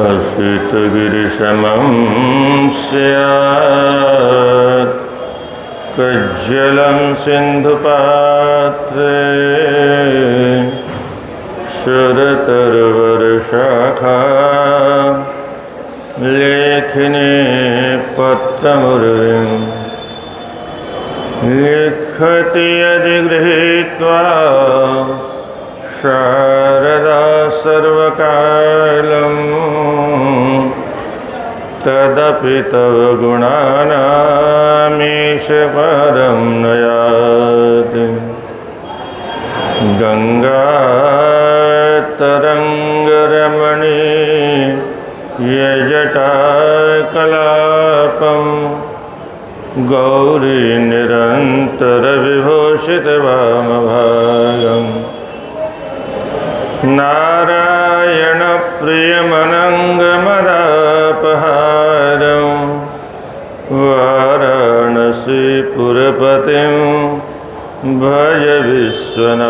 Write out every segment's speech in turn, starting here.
असितगिरिशमं स्यात् कज्जलं सिन्धुपात्रे शरतर्वर्षाखा लेखिने पत्रमुर्विं लिखति यदि गृहीत्वा शारदा सर्वकालं तदपि तव गुणानामीश परं न याति। गंगातरंगरमणी यजटाकलापं गौरी निरन्तरविभूषितवामभागम् नारायणप्रियमनङ्गमदापहारं वाराणसीपुरपतिं भज विश्वनाथं।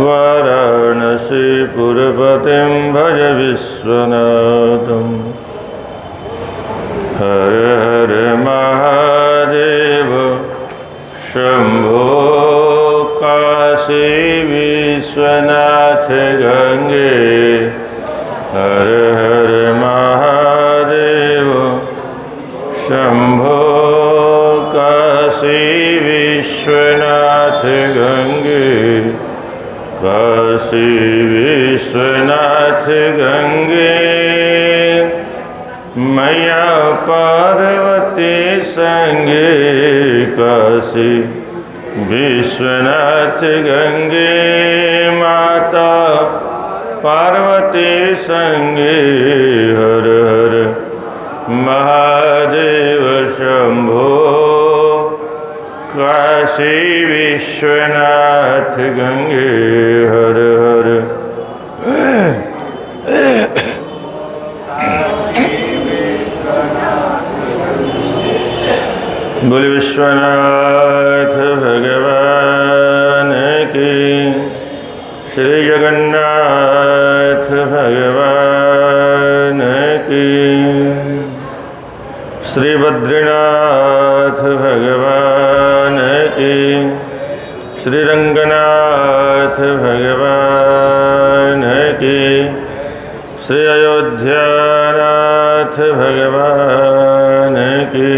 वाराणसीपुरपतिं भज विश्वनाथं। हर हर महादेव शंभो काशी विश्वनाथ गंगे। हर हर महादेव शंभो काशी विश्वनाथ गंगे। काशी विश्वनाथ गंगे। मैया पार्वती संगे काशी विश्वनाथ गंगे। माता पार्वती संगे हर हर महादेव शंभो काशी विश्वनाथ गंगे। हर हर बोले विश्वनाथ भगवान की। श्री जगन्नाथ भगवान की। श्री बद्रीनाथ भगवान की। श्री रंगनाथ भगवान की। श्री अयोध्यानाथ भगवान की।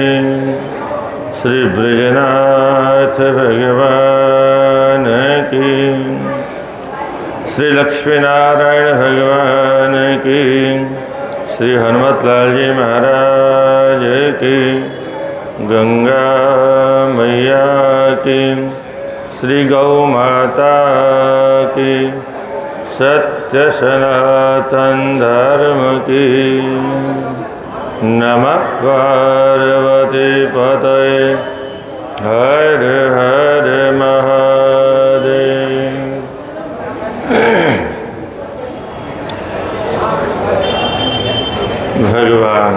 श्री ब्रजनाथ भगवान की। श्री लक्ष्मीनारायण भगवान की। श्री हनुमतलाल जी महाराज की। गंगा मैया की। श्री गौ माता की। सत्य सनातन धर्म की। नमः पार्वती पतये। हर हर महादेव। भगवान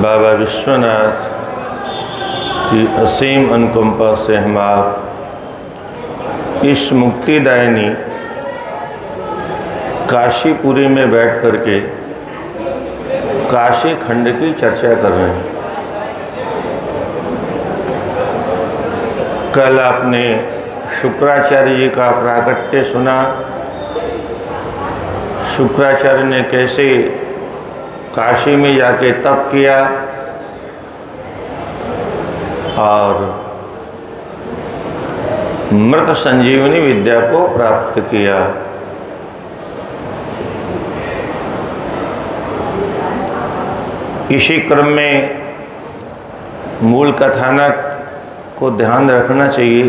बाबा विश्वनाथ की असीम अनुकंपा से हम आप इस मुक्तिदायिनी काशीपुरी में बैठ करके काशी खंड की चर्चा कर रहे हैं। कल आपने शुक्राचार्य जी का प्राकट्य सुना। शुक्राचार्य ने कैसे काशी में जाके तप किया और मृत संजीवनी विद्या को प्राप्त किया। इसी क्रम में मूल कथानक को ध्यान रखना चाहिए।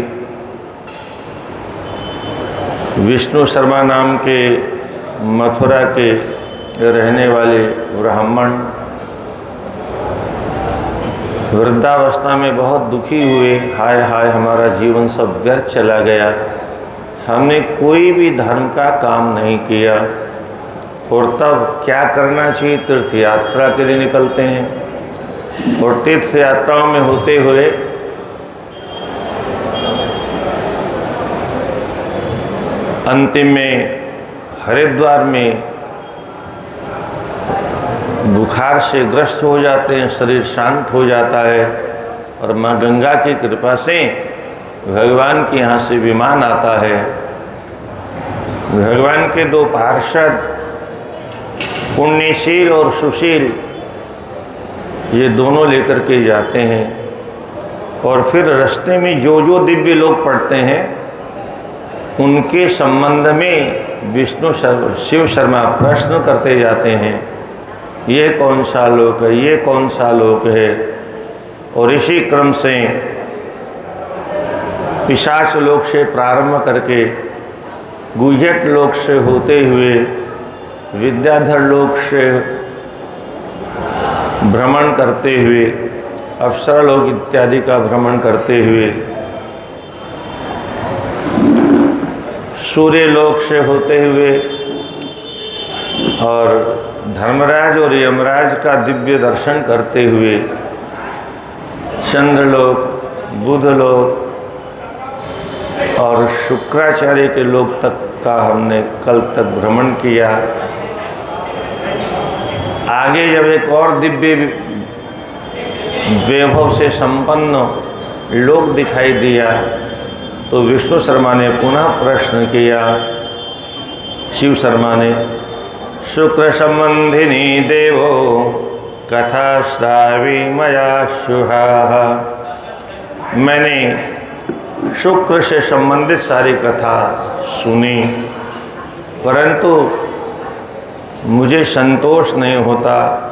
विष्णु शर्मा नाम के मथुरा के रहने वाले ब्राह्मण वृद्धावस्था में बहुत दुखी हुए। हाय हाय हमारा जीवन सब व्यर्थ चला गया, हमने कोई भी धर्म का काम नहीं किया। और तब क्या करना चाहिए? तीर्थ यात्रा के लिए निकलते हैं और तीर्थ यात्राओं में होते हुए अंतिम में हरिद्वार में बुखार से ग्रस्त हो जाते हैं, शरीर शांत हो जाता है और माँ गंगा की कृपा से भगवान के यहाँ से विमान आता है। भगवान के दो पार्षद पुण्यशील और सुशील ये दोनों लेकर के जाते हैं और फिर रास्ते में जो जो दिव्य लोग पड़ते हैं उनके संबंध में शिव शर्मा प्रश्न करते जाते हैं, ये कौन सा लोक है, ये कौन सा लोक है। और इसी क्रम से पिशाच लोक से प्रारंभ करके गुह्यक लोक से होते हुए विद्याधर लोक से भ्रमण करते हुए अप्सरा लोक इत्यादि का भ्रमण करते हुए सूर्य लोक से होते हुए और धर्मराज और यमराज का दिव्य दर्शन करते हुए चंद्रलोक, बुधलोक और शुक्राचार्य के लोक तक का हमने कल तक भ्रमण किया। आगे जब एक और दिव्य वैभव से संपन्न लोक दिखाई दिया तो विष्णु शर्मा ने पुनः प्रश्न किया, शिव शर्मा ने, शुक्र संबंधिनी देवो कथा श्रावी मया शुहा। मैंने शुक्र से संबंधित सारी कथा सुनी परंतु मुझे संतोष नहीं होता।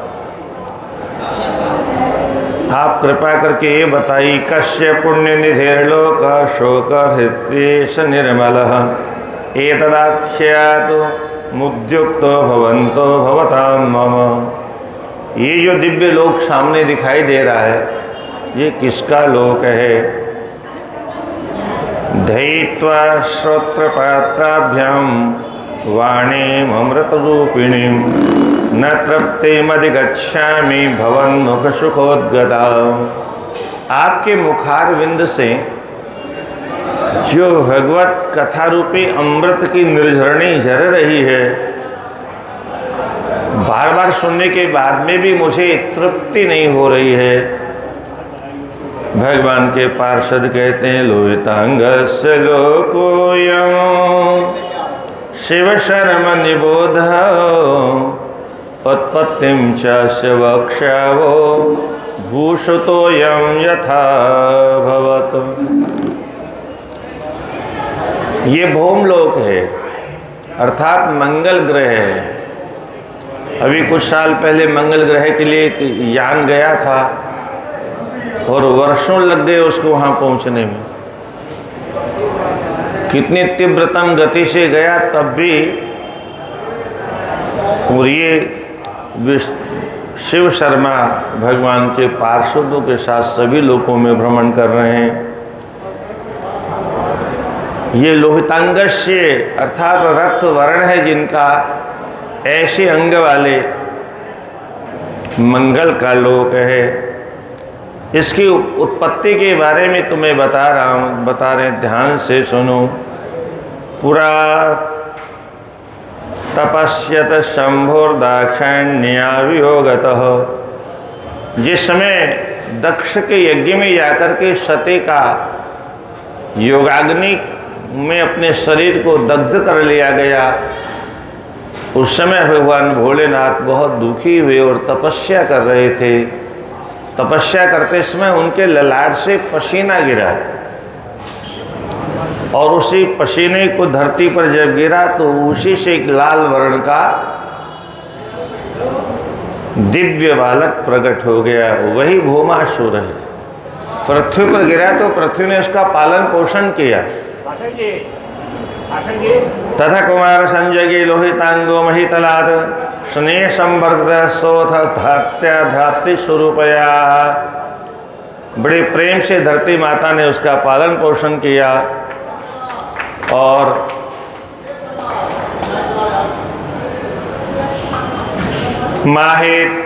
आप कृपा करके ये बताइए, कस्य पुण्य निधिर्लोक शोक हृत्येश निर्मलः एतदाख्यातु मुद्युक्तो भवन्तो भवतां मम। ये जो दिव्य लोक सामने दिखाई दे रहा है ये किसका लोक है? धयित्वा श्रोत्रपात्राभ्यां वाणीम् अमृतरूपिणीं न तृप्तिमधिगच्छामि भवन्मुख सुखोद्गता। आपके मुखारविंद से जो भगवत कथा रूपी अमृत की निर्झरणी झर रही है, बार बार सुनने के बाद में भी मुझे तृप्ति नहीं हो रही है। भगवान के पार्षद कहते हैं, लोहितांगस्य लोकोऽयं शिव शर्म निबोध उत्पत्तिं च वक्ष्यावो भूषितोऽयं यथा भवतु। ये भौमलोक है अर्थात मंगल ग्रह है। अभी कुछ साल पहले मंगल ग्रह के लिए यान गया था और वर्षों लग गए उसको वहाँ पहुँचने में। कितनी तीव्रतम गति से गया तब भी। और ये शिव शर्मा भगवान के पार्षदों के साथ सभी लोकों में भ्रमण कर रहे हैं। ये लोहितांगस्य अर्थात रक्त वर्ण है जिनका, ऐसे अंग वाले मंगल का लोक है। इसकी उत्पत्ति के बारे में तुम्हें बता रहे हैं, ध्यान से सुनो। पुरा तपस्यत शंभुर्दाक्षिण्यावियोगतः। जिस समय दक्ष के यज्ञ में जाकर के सती का योगाग्नि में अपने शरीर को दग्ध कर लिया गया, उस समय भगवान भोलेनाथ बहुत दुखी हुए और तपस्या कर रहे थे। तपस्या करते समय उनके ललाट से पसीना गिरा और उसी पसीने को धरती पर जब गिरा तो उसी से एक लाल वर्ण का दिव्य बालक प्रकट हो गया। वही भौमासुर है। पृथ्वी पर गिरा तो पृथ्वी ने उसका पालन पोषण किया। तथा कुमार संजय लोहितांगो महितलाद स्नेह संवर्धित सोथ धात्री स्वरूपया। बड़े प्रेम से धरती माता ने उसका पालन पोषण किया और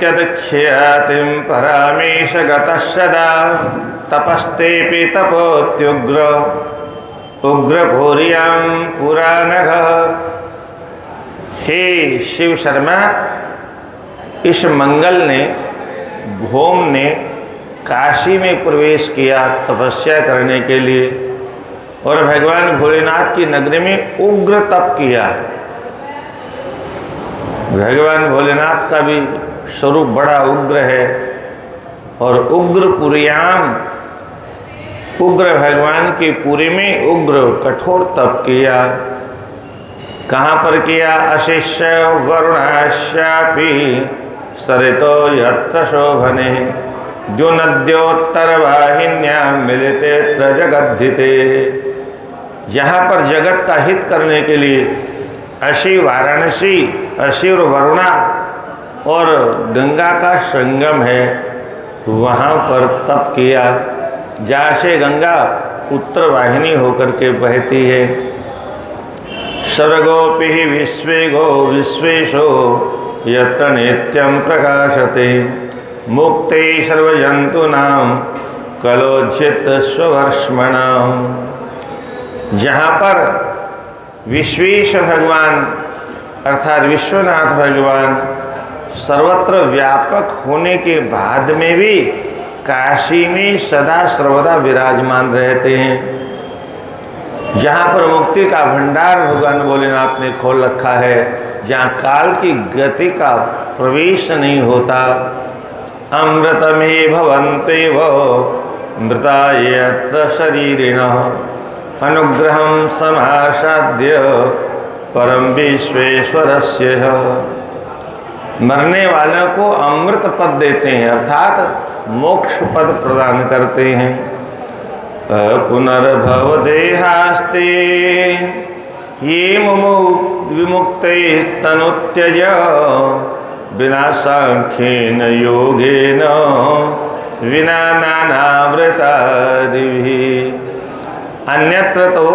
माहेत्यदक्षयातिं परामेश गतः सदा तपस्तेऽपि तपोत्युग्र उग्रपुर्यां पुरानघ। हे शिव शर्मा, इस मंगल ने, भौम ने काशी में प्रवेश किया तपस्या करने के लिए और भगवान भोलेनाथ की नगरी में उग्र तप किया। भगवान भोलेनाथ का भी स्वरूप बड़ा उग्र है और उग्रपुर्याम, उग्र भगवान की पुरी में उग्र कठोर तप किया। कहाँ पर किया? अशिष्य वरुणाश्यापि सरितो यत्र शोभने, जो नद्योत्तर वाहिन्यां मिलिते जगद्धिते। जहाँ पर जगत का हित करने के लिए अशि वाराणसी, अशि और वरुणा और गंगा का संगम है, वहाँ पर तप किया। जहाँ से गंगा उत्तर वाहिनी होकर के बहती है। सर्वगोपि विश्वे गो विश्वेशो यत्र नित्यं प्रकाशते, मुक्ते सर्वजंतूनां कलोचित स्ववर्ष्मणाम्। जहाँ पर विश्वेश भगवान अर्थात विश्वनाथ भगवान सर्वत्र व्यापक होने के बाद में भी काशी में सदा सर्वदा विराजमान रहते हैं। जहाँ पर मुक्ति का भंडार भगवान भोलेनाथ ने खोल रखा है, जहाँ काल की गति का प्रवेश नहीं होता। अमृतमे भवन्ते वो मृता यत्र शरीरिणः, अनुग्रहं समासाद्य परम विश्वेश्वरस्य। मरने वालों को अमृत पद देते हैं अर्थात मोक्ष पद प्रदान करते हैं। पुनर्भव देहास्ते ये विमुक्ते तनुत्यज, बिना सांख्येन योगेन विना नानाव्रतादिभिः। अन्यत्र तो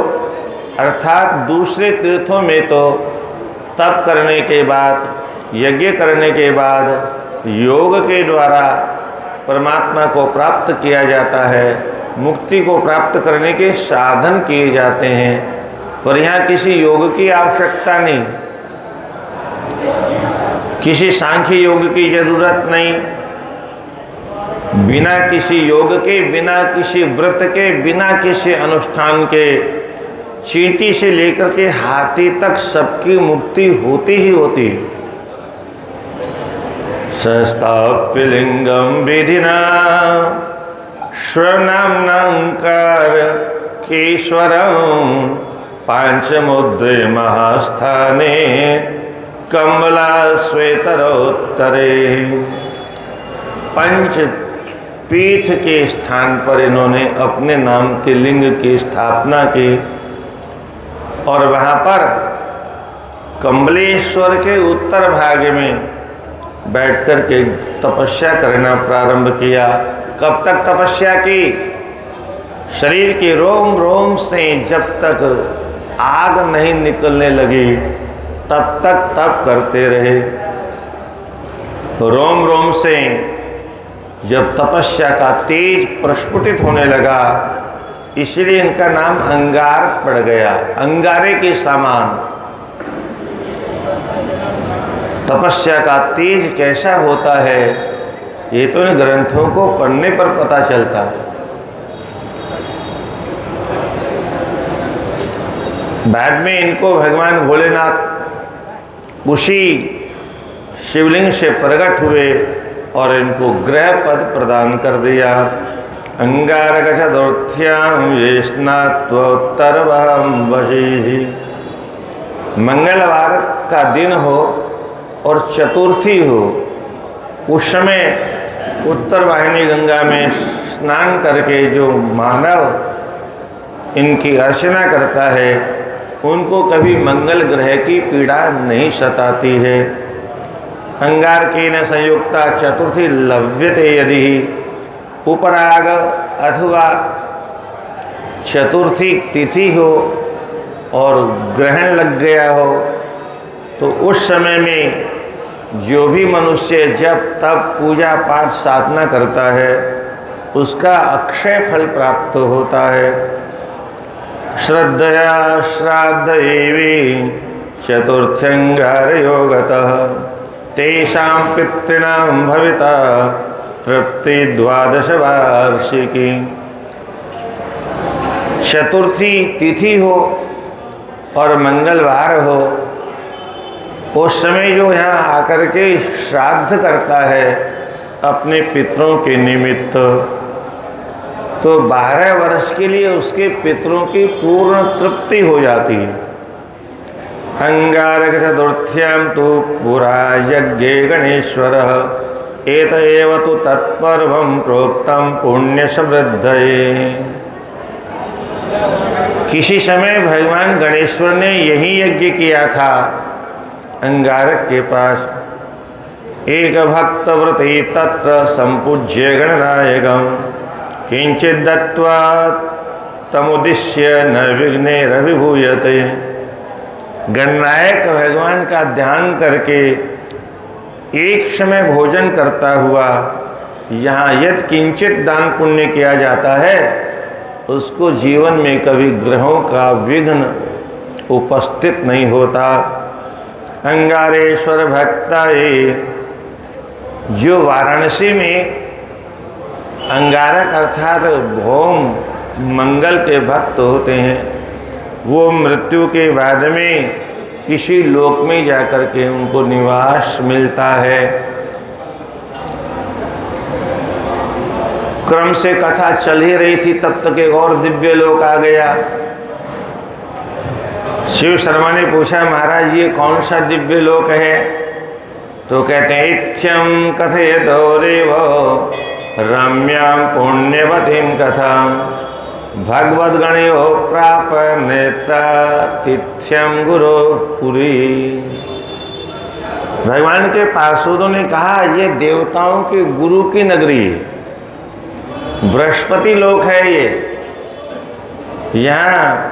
अर्थात दूसरे तीर्थों में तो तप करने के बाद, यज्ञ करने के बाद योग के द्वारा परमात्मा को प्राप्त किया जाता है, मुक्ति को प्राप्त करने के साधन किए जाते हैं। पर यहाँ किसी योग की आवश्यकता नहीं, किसी सांख्य योग की जरूरत नहीं। बिना किसी योग के, बिना किसी व्रत के, बिना किसी अनुष्ठान के, चींटी से लेकर के हाथी तक सबकी मुक्ति होती ही होती। संस्थाप्य लिंगम विधिना स्वनामनांकार केश्वरम, पांचमुद्रे महास्थाने कमला श्वेतरोत्तरे। पंच पीठ के स्थान पर इन्होंने अपने नाम के लिंग की स्थापना की और वहाँ पर कमलेश्वर के उत्तर भाग में बैठकर के तपस्या करना प्रारंभ किया। कब तक तपस्या की? शरीर के रोम रोम से जब तक आग नहीं निकलने लगी तब तक तप करते रहे। रोम रोम से जब तपस्या का तेज प्रस्फुटित होने लगा, इसलिए इनका नाम अंगार पड़ गया, अंगारे के समान। तपस्या का तेज कैसा होता है ये तो इन ग्रंथों को पढ़ने पर पता चलता है। बाद में इनको भगवान भोलेनाथ उसी शिवलिंग से प्रकट हुए और इनको ग्रह पद प्रदान कर दिया। अंगारक चतुर्थ्याम ये स्नात्वोत्तरवहम वशी। मंगलवार का दिन हो और चतुर्थी हो, उस समय उत्तर वाहिनी गंगा में स्नान करके जो मानव इनकी अर्चना करता है उनको कभी मंगल ग्रह की पीड़ा नहीं सताती है। अंगार की न संयुक्ता चतुर्थी लव्यते यदि उपराग अथवा चतुर्थी तिथि हो और ग्रहण लग गया हो तो उस समय में जो भी मनुष्य जब तब पूजा पाठ साधना करता है उसका अक्षय फल प्राप्त होता है। श्रद्धया श्राद्धैवे चतुर्थ्यंगारयोगतः तेषां पितॄणां भविता तृप्ति 12 वार्षिकी। चतुर्थी तिथि हो और मंगलवार हो, उस समय जो यहाँ आकर के श्राद्ध करता है अपने पितरों के निमित्त, तो 12 वर्ष के लिए उसके पितरों की पूर्ण तृप्ति हो जाती है। अंगारक चतुर्थ्यां तो पुरा यज्ञे गणेश्वरः एत एव तु तत्पर्वं प्रोक्तं पुण्य समृद्धये। किसी समय भगवान गणेश्वर ने यही यज्ञ किया था अंगारक के पास। एक भक्त व्रती तत्र संपूज्य गणनायकं किंचित दत्त्वा तमुद्दिश्य न विघ्नैरभिभूयते। गणनायक भगवान का ध्यान करके एक समय भोजन करता हुआ यहाँ यदि किंचित दान पुण्य किया जाता है, उसको जीवन में कभी ग्रहों का विघ्न उपस्थित नहीं होता। अंगारेश्वर भक्ताये, जो वाराणसी में अंगारक अर्थात भौम मंगल के भक्त होते हैं, वो मृत्यु के बाद में किसी लोक में जाकर के उनको निवास मिलता है। क्रम से कथा चल ही रही थी, तब तक एक और दिव्य लोक आ गया। शिव शर्मा ने पूछा, महाराज ये कौन सा दिव्य लोक है? तो कहते हैं इत्थ्यम कथयतो रेव रम्यां पुण्यवतीं कथां भगवद्गणयो प्राप नेता तिथ्यम गुरु पुरी। भगवान के पार्षदों ने कहा, ये देवताओं के गुरु की नगरी है, बृहस्पति लोक है ये। यहाँ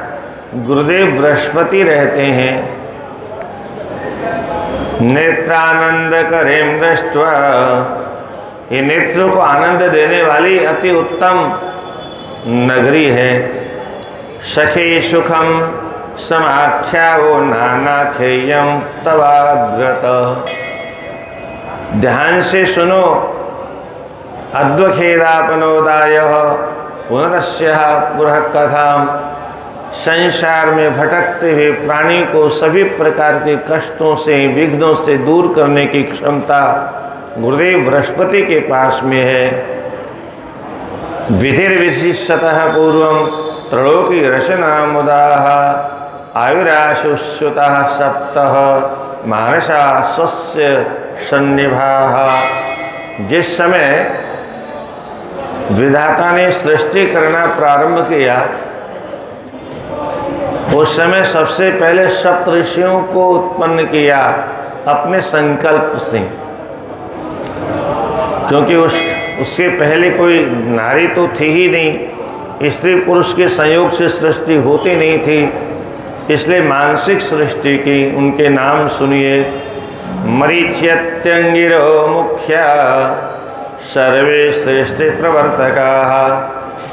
गुरुदेव बृहस्पति रहते हैं। नेत्रानंद करें दृष्ट्वा, ये नेत्रों को आनंद देने वाली अति उत्तम नगरी है। सखे सुखम समाख्यावो नानाख्येयं तवाग्रत। ध्यान से सुनो, अद्वखेदापनोदाय पुनरस्य पुरः कथां। संसार में भटकते हुए प्राणी को सभी प्रकार के कष्टों से विघ्नों से दूर करने की क्षमता गुरुदेव बृहस्पति के पास में है। विधिर्विशिष्टतः पूर्वं त्रलोकी रचना मुदाः आयुराशुच्युतः सप्तः मानसा स्वस्य सन्निभाः। जिस समय विधाता ने सृष्टि करना प्रारंभ किया, उस समय सबसे पहले सप्तऋषियों को उत्पन्न किया अपने संकल्प से, क्योंकि उसके पहले कोई नारी तो थी ही नहीं, स्त्री पुरुष के संयोग से सृष्टि होती नहीं थी, इसलिए मानसिक सृष्टि की। उनके नाम सुनिए, मरीच्यत्यंगिरो मुख्या सर्वे श्रेष्ठ प्रवर्तकाः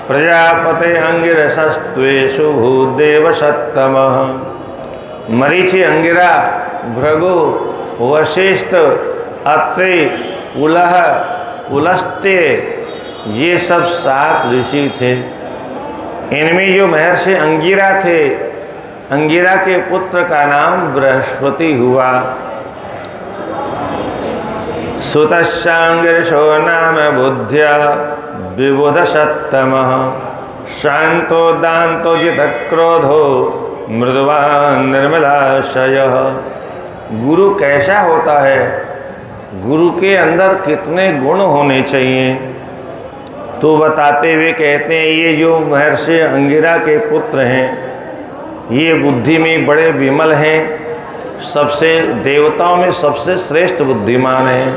प्रजापते अंगिरसस्त्वेषु भूदेव सत्तमः। मरीचि, अंगिरा, भृगु, वशिष्ठ, अत्रि, उलह, उलस्त्य, ये सब 7 ऋषि थे। इनमें जो महर्षि अंगिरा थे, अंगिरा के पुत्र का नाम बृहस्पति हुआ। सुतश्चांगिरशो नाम बुद्ध्या विबुध सत्तमः शांतो दांतो जित क्रोधो मृदुवान निर्मलाशयः। गुरु कैसा होता है, गुरु के अंदर कितने गुण होने चाहिए, तो बताते हुए कहते हैं, ये जो महर्षि अंगिरा के पुत्र हैं, ये बुद्धि में बड़े विमल हैं, सबसे देवताओं में सबसे श्रेष्ठ बुद्धिमान हैं,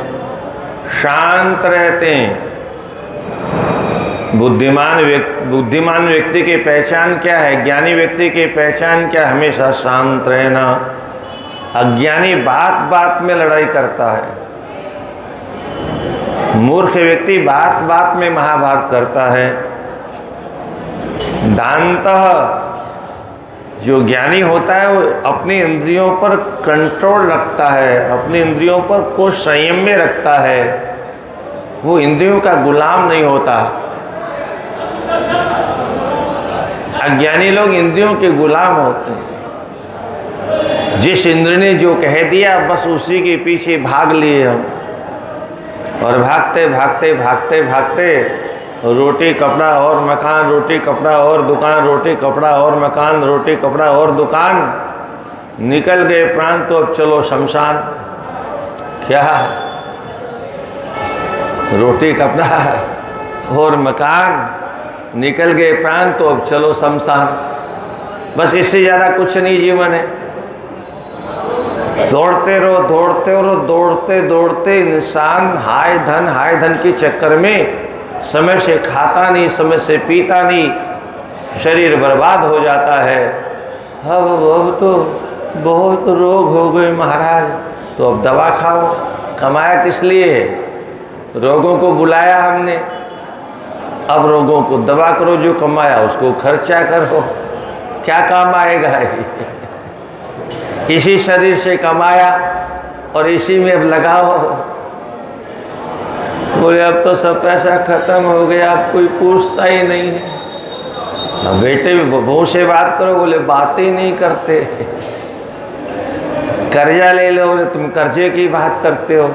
शांत रहते हैं। बुद्धिमान व्यक्ति की पहचान क्या है? ज्ञानी व्यक्ति की पहचान क्या? हमेशा शांत रहना। अज्ञानी बात बात में लड़ाई करता है, मूर्ख व्यक्ति बात बात में महाभारत करता है। दांतः जो ज्ञानी होता है वो अपनी इंद्रियों पर कंट्रोल रखता है, अपनी इंद्रियों पर को संयम में रखता है, वो इंद्रियों का गुलाम नहीं होता। अज्ञानी लोग इंद्रियों के गुलाम होते हैं। जिस इंद्र ने जो कह दिया बस उसी के पीछे भाग लिए हम, और भागते भागते भागते भागते रोटी कपड़ा और मकान, रोटी कपड़ा और दुकान, रोटी कपड़ा और मकान, रोटी कपड़ा और दुकान, निकल गए प्राण तो अब चलो शमशान। क्या रोटी कपड़ा और मकान, निकल गए प्राण तो अब चलो शमशान। बस इससे ज़्यादा कुछ नहीं जीवन है। दौड़ते रहो दौड़ते रहो, दौड़ते दौड़ते इंसान हाय धन के चक्कर में समय से खाता नहीं, समय से पीता नहीं, शरीर बर्बाद हो जाता है। अब तो बहुत रोग हो गए महाराज, तो अब दवा खाओ। कमाया किस लिए? रोगों को बुलाया हमने, अब रोगों को दवा करो। जो कमाया उसको खर्चा करो, क्या काम आएगा? इसी शरीर से कमाया और इसी में अब लगाओ। बोले अब तो सब पैसा खत्म हो गया, अब कोई पूछता ही नहीं है। अब बेटे बहू से बात करो, बोले बात ही नहीं करते। कर्जा ले लो, बोले तुम कर्जे की बात करते हो,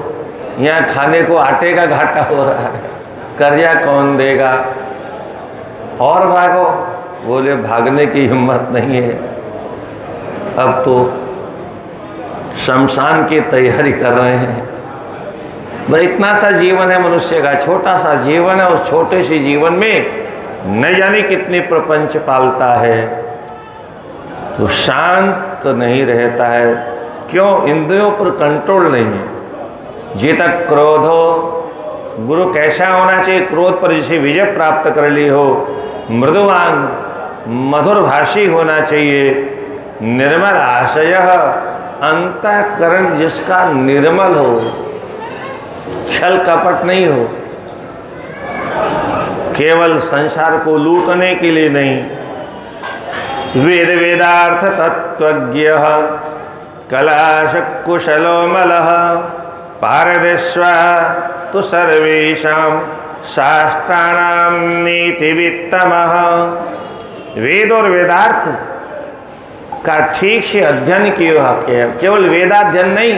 यहाँ खाने को आटे का घाटा हो रहा है, कर्जा कौन देगा? और भागो, बोले भागने की हिम्मत नहीं है। अब तो शमशान की तैयारी कर रहे हैं। भाई इतना सा जीवन है मनुष्य का, छोटा सा जीवन है। उस छोटे से जीवन में न जाने कितने प्रपंच पालता है, तो शांत नहीं रहता है। क्यों? इंद्रियों पर कंट्रोल नहीं है। जे तक क्रोध हो, गुरु कैसा होना चाहिए? क्रोध पर जिसे विजय प्राप्त कर ली हो, मृदुवान मधुर भाषी होना चाहिए, निर्मल आशय, अंतःकरण जिसका निर्मल हो, छल कपट नहीं हो, केवल संसार को लूटने के लिए नहीं। वेद वेदार्थ तत्वज्ञ कलाश कुशलो मलः पारदेश्वा तो सर्वेषां शास्त्राणां नीतिवित्तमः। वेद और वेदार्थ का ठीक से अध्ययन किया, केवल वेदाध्ययन नहीं,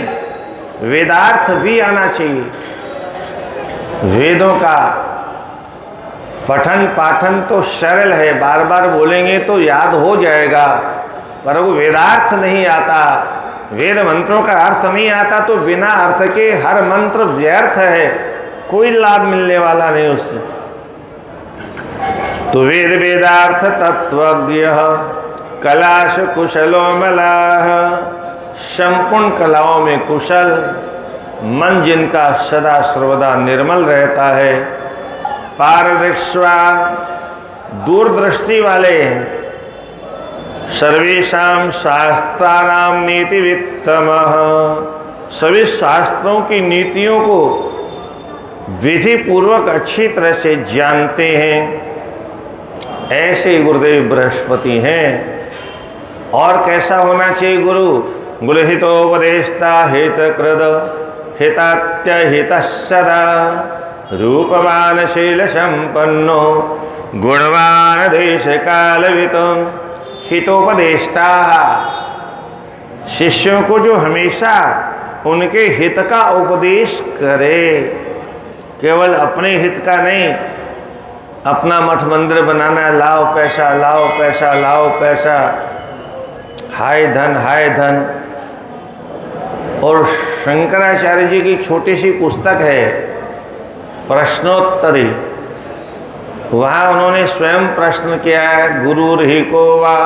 वेदार्थ भी आना चाहिए। वेदों का पठन पाठन तो सरल है, बार बार बोलेंगे तो याद हो जाएगा, पर वो वेदार्थ नहीं आता, वेद मंत्रों का अर्थ नहीं आता, तो बिना अर्थ के हर मंत्र व्यर्थ है, कोई लाभ मिलने वाला नहीं उससे। तो वेद वेदार्थ तत्वज्ञ कलाश कुशलो मलाह, संपूर्ण कलाओं में कुशल, मन जिनका सदा सर्वदा निर्मल रहता है। पारदृश्वा, दूरदृष्टि वाले, सर्वेषां शास्त्राणां नीतिवित्तमः, सभी शास्त्रों की नीतियों को विधि पूर्वक अच्छी तरह से जानते हैं, ऐसे गुरुदेव बृहस्पति हैं। और कैसा होना चाहिए गुरु? गुरुहितोपदेष्टा हितकृद हितात्य हितः सदा, रूपवान शील संपन्नो गुणवान देश कालवित। हितोपदेष्टा, शिष्यों को जो हमेशा उनके हित का उपदेश करे, केवल अपने हित का नहीं। अपना मठ मंदिर बनाना, लाओ पैसा लाओ पैसा लाओ पैसा, हाय धन। और शंकराचार्य जी की छोटी सी पुस्तक है प्रश्नोत्तरी, वहाँ उन्होंने स्वयं प्रश्न किया है, गुरुर्हि को वा,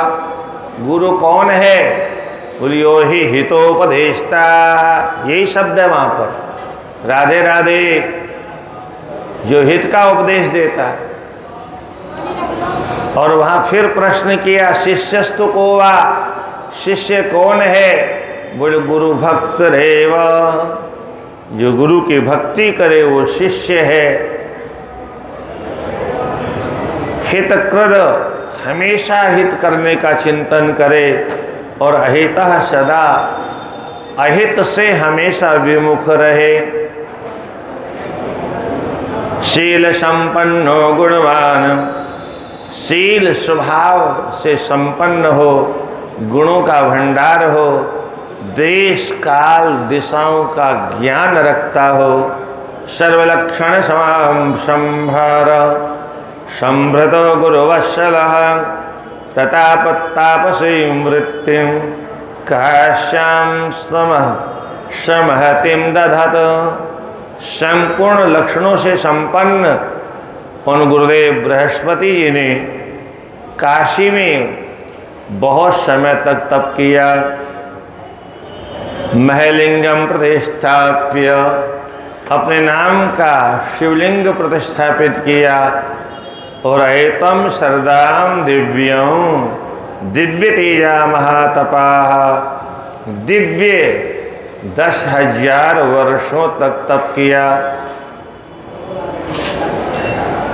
गुरु कौन है? बोलियो ही हितोपदेष्टा, यही शब्द है वहाँ पर। राधे राधे, जो हित का उपदेश देता है। और वहाँ फिर प्रश्न किया, शिष्यस्तु को वा, शिष्य कौन है? बोले गुरु भक्त रेव, जो गुरु की भक्ति करे वो शिष्य है। हितकृद, हमेशा हित करने का चिंतन करे और अहितः सदा अहित से हमेशा विमुख रहे। शील संपन्नो गुणवान, शील स्वभाव से संपन्न हो, गुणों का भंडार हो, देश काल दिशाओं का ज्ञान रखता हो, सर्वलक्षण संभार संभृत गुरुवत्सल ततापत्तापसी मृत्युं काश्याम समहतिम दधत। संपूर्ण लक्षणों से संपन्न उन गुरुदेव बृहस्पति जी ने काशी में बहुत समय तक तप किया। महलिंगम प्रतिष्ठाप्य, अपने नाम का शिवलिंग प्रतिष्ठापित किया। और एतम सरदाम दिव्यं, दिव्य तेजा महातपा, दिव्य 10,000 वर्षों तक तप किया।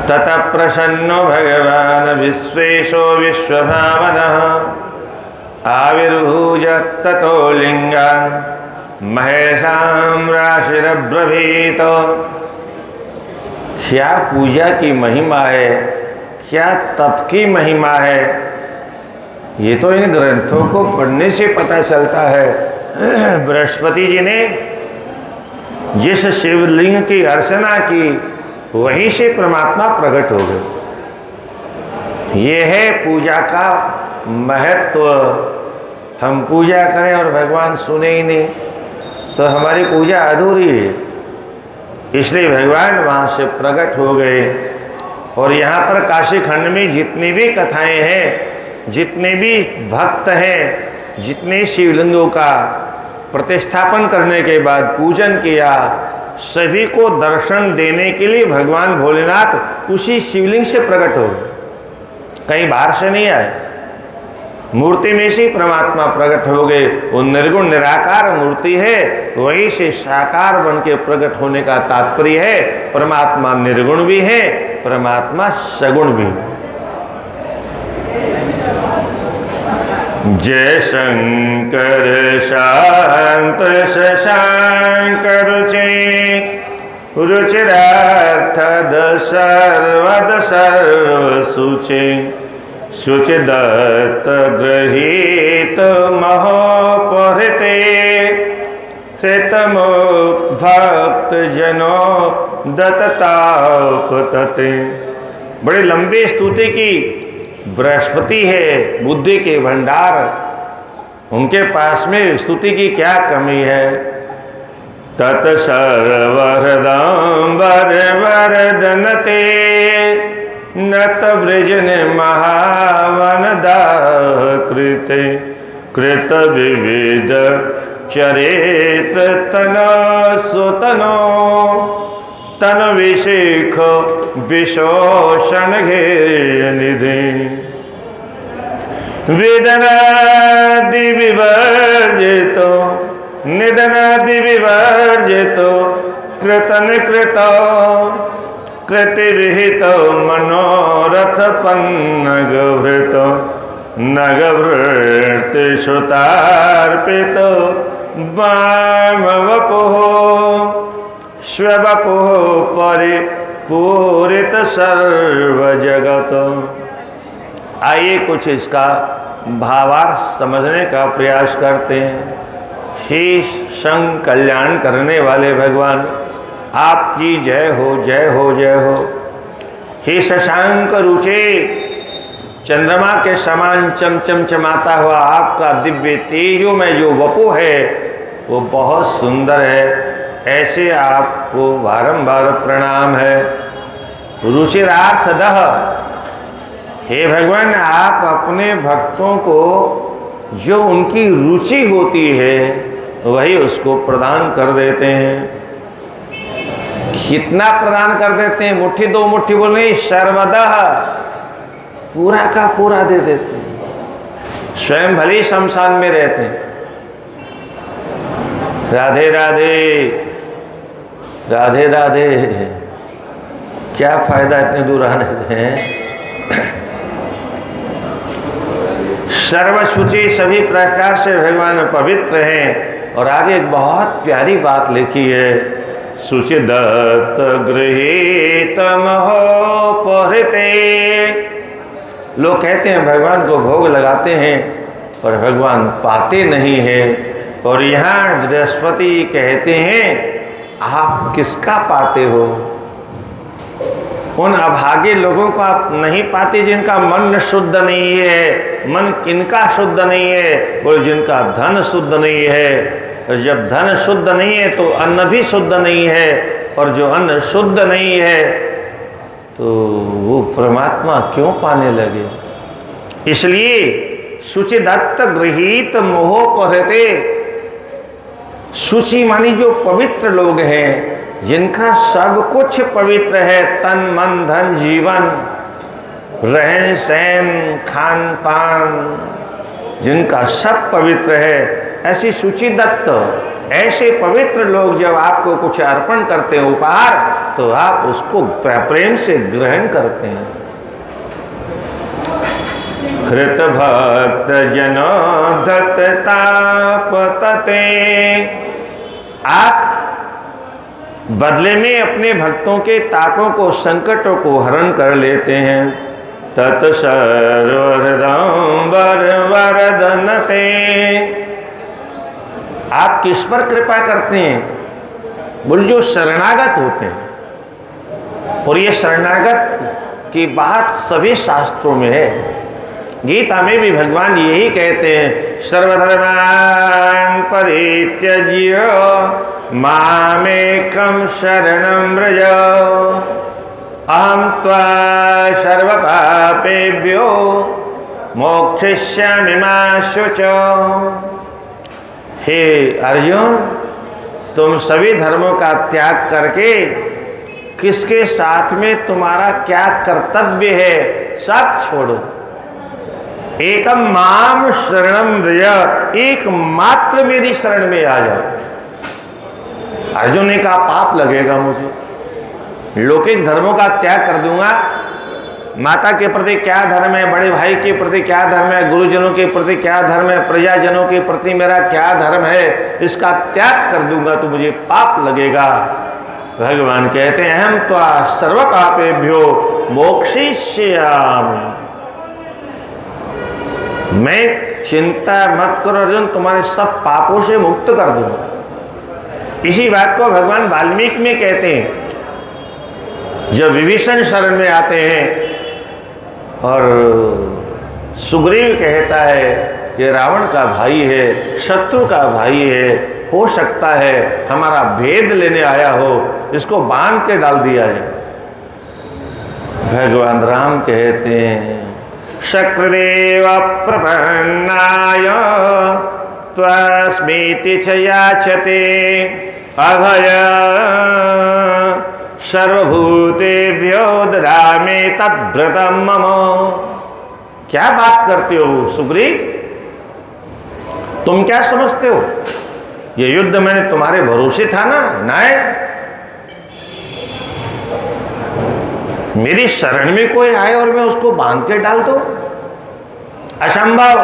ततः प्रसन्नो भगवान विश्वेशो विश्वभावनः आविर्भूय ततो लिंगान् महेशां राशिरब्रवीत। क्या पूजा की महिमा है, क्या तप की महिमा है, ये तो इन ग्रंथों को पढ़ने से पता चलता है। बृहस्पति जी ने जिस शिवलिंग की अर्चना की वहीं से परमात्मा प्रकट हो गए। ये है पूजा का महत्व। हम पूजा करें और भगवान सुने ही नहीं तो हमारी पूजा अधूरी है। इसलिए भगवान वहाँ से प्रकट हो गए। और यहाँ पर काशी खंड में जितनी भी कथाएं हैं, जितने भी भक्त हैं, जितने शिवलिंगों का प्रतिष्ठापन करने के बाद पूजन किया, सभी को दर्शन देने के लिए भगवान भोलेनाथ उसी शिवलिंग से प्रकट हो गए, कहीं बाहर से नहीं आए। मूर्ति में से परमात्मा प्रकट हो गए। वो निर्गुण निराकार मूर्ति है, वही से साकार बन के प्रकट होने का तात्पर्य है। परमात्मा निर्गुण भी है, परमात्मा सगुण भी। जय शंकर शांत शशांक रुचि, रुचिरार्थ सर्वद सर्वसुचे, शुचिदत्त गृहीत महोपहृते, श्रितमुख भक्त जनों दत्तापतते। बड़े लंबे स्तुति की। बृहस्पति है बुद्धि के भंडार, उनके पास में स्तुति की क्या कमी है। तत् सर्वहृदं वरदनते, नत वृजन महावनदाह कृते, कृत विविध चरित तन सुतनो, तन विशेख विशोषण घे निधि, वेदनादि विवर्जितो, निधनादि विवर्जितो, कृतन कृतो, कृति विहित मनोरथ पन्नगभृत, नगभृत श्रुतार्पित वामवपुः, स्ववपुः परिपूरित सर्व जगत। आइए कुछ इसका भावार्थ समझने का प्रयास करते हैं। हे संग कल्याण करने वाले भगवान, आपकी जय हो, जय हो, जय हो। हे शशांक रुचे, चंद्रमा के समान चमचम चमाता हुआ आपका दिव्य तेजो में जो वपु है वो बहुत सुंदर है। ऐसे आपको बारंबार प्रणाम है। रुचिरार्थ दह, हे भगवान, आप अपने भक्तों को जो उनकी रुचि होती है वही उसको प्रदान कर देते हैं। कितना प्रदान कर देते हैं? मुट्ठी दो मुट्ठी बोले, सर्वदा पूरा का पूरा दे देते हैं। स्वयं भले ही शमशान में रहते हैं। राधे राधे, राधे राधे। क्या फायदा इतने दूर आने से? सर्वशुचि, सभी प्रकार से भगवान पवित्र हैं। और आगे एक बहुत प्यारी बात लिखी है, शुचिदत्त गृहीत महोपहृते। लोग कहते हैं भगवान को भोग लगाते हैं पर भगवान पाते नहीं हैं। और यहाँ बृहस्पति कहते हैं आप किसका पाते हो? उन अभागे लोगों को आप नहीं पाते जिनका मन शुद्ध नहीं है। मन किनका शुद्ध नहीं है? बोले जिनका धन शुद्ध नहीं है। और जब धन शुद्ध नहीं है तो अन्न भी शुद्ध नहीं है, और जो अन्न शुद्ध नहीं है तो वो परमात्मा क्यों पाने लगे? इसलिए शुचिदत्त गृहीत मोहोपहृते। शुचि मानी जो पवित्र लोग हैं, जिनका सब कुछ पवित्र है, तन मन धन जीवन, रहन सहन खान पान, जिनका सब पवित्र है, ऐसी शुचिदत्त, ऐसे पवित्र लोग जब आपको कुछ अर्पण करते हैं उपहार, तो आप उसको प्रेम से ग्रहण करते हैं। हृत भक्त जनो दत्तापतते। आप बदले में अपने भक्तों के तापों को, संकटों को हरण कर लेते हैं। तत् सर्वहृदं वरदनते। आप किस पर कृपा करते हैं? बोल जो शरणागत होते हैं। और ये शरणागत की बात सभी शास्त्रों में है। गीता में भी भगवान यही कहते हैं, सर्वधर्मान् परित्यज्य मामेकं शरणं व्रज अहं त्वा सर्वपापेभ्यो मोक्षयिष्यामि मा शुचो। हे अर्जुन, तुम सभी धर्मों का त्याग करके किसके साथ में तुम्हारा क्या कर्तव्य है सब छोड़ो। एकम माम शरणम व्रज, एकमात्र मेरी शरण में आ जाओ। अर्जुन ने कहा पाप लगेगा मुझे, लौकिक धर्मों का त्याग कर दूंगा। माता के प्रति क्या धर्म है, बड़े भाई के प्रति क्या धर्म है, गुरुजनों के प्रति क्या धर्म है, प्रजाजनों के प्रति मेरा क्या धर्म है, इसका त्याग कर दूंगा तो मुझे पाप लगेगा। भगवान कहते हैं अहं त्वा सर्व पापेभ्यो मोक्षयिष्यामि। मैं, चिंता मत करो अर्जुन, तुम्हारे सब पापों से मुक्त कर दूंगा। इसी बात को भगवान वाल्मीकि में कहते हैं, जब विभीषण शरण में आते हैं और सुग्रीव कहता है ये रावण का भाई है, शत्रु का भाई है, हो सकता है हमारा भेद लेने आया हो, इसको बांध के डाल दिया है। भगवान राम कहते हैं शक्रदेव प्रपन्नाय त्वस्मीति च याचते अभय सर्वभूतेभ्यो ददामि तद्व्रतं मम। क्या बात करते हो सुग्रीव, तुम क्या समझते हो? ये युद्ध मैंने तुम्हारे भरोसे था ना, नायक। मेरी शरण में कोई आए और मैं उसको बांध के डाल दूं? असंभव।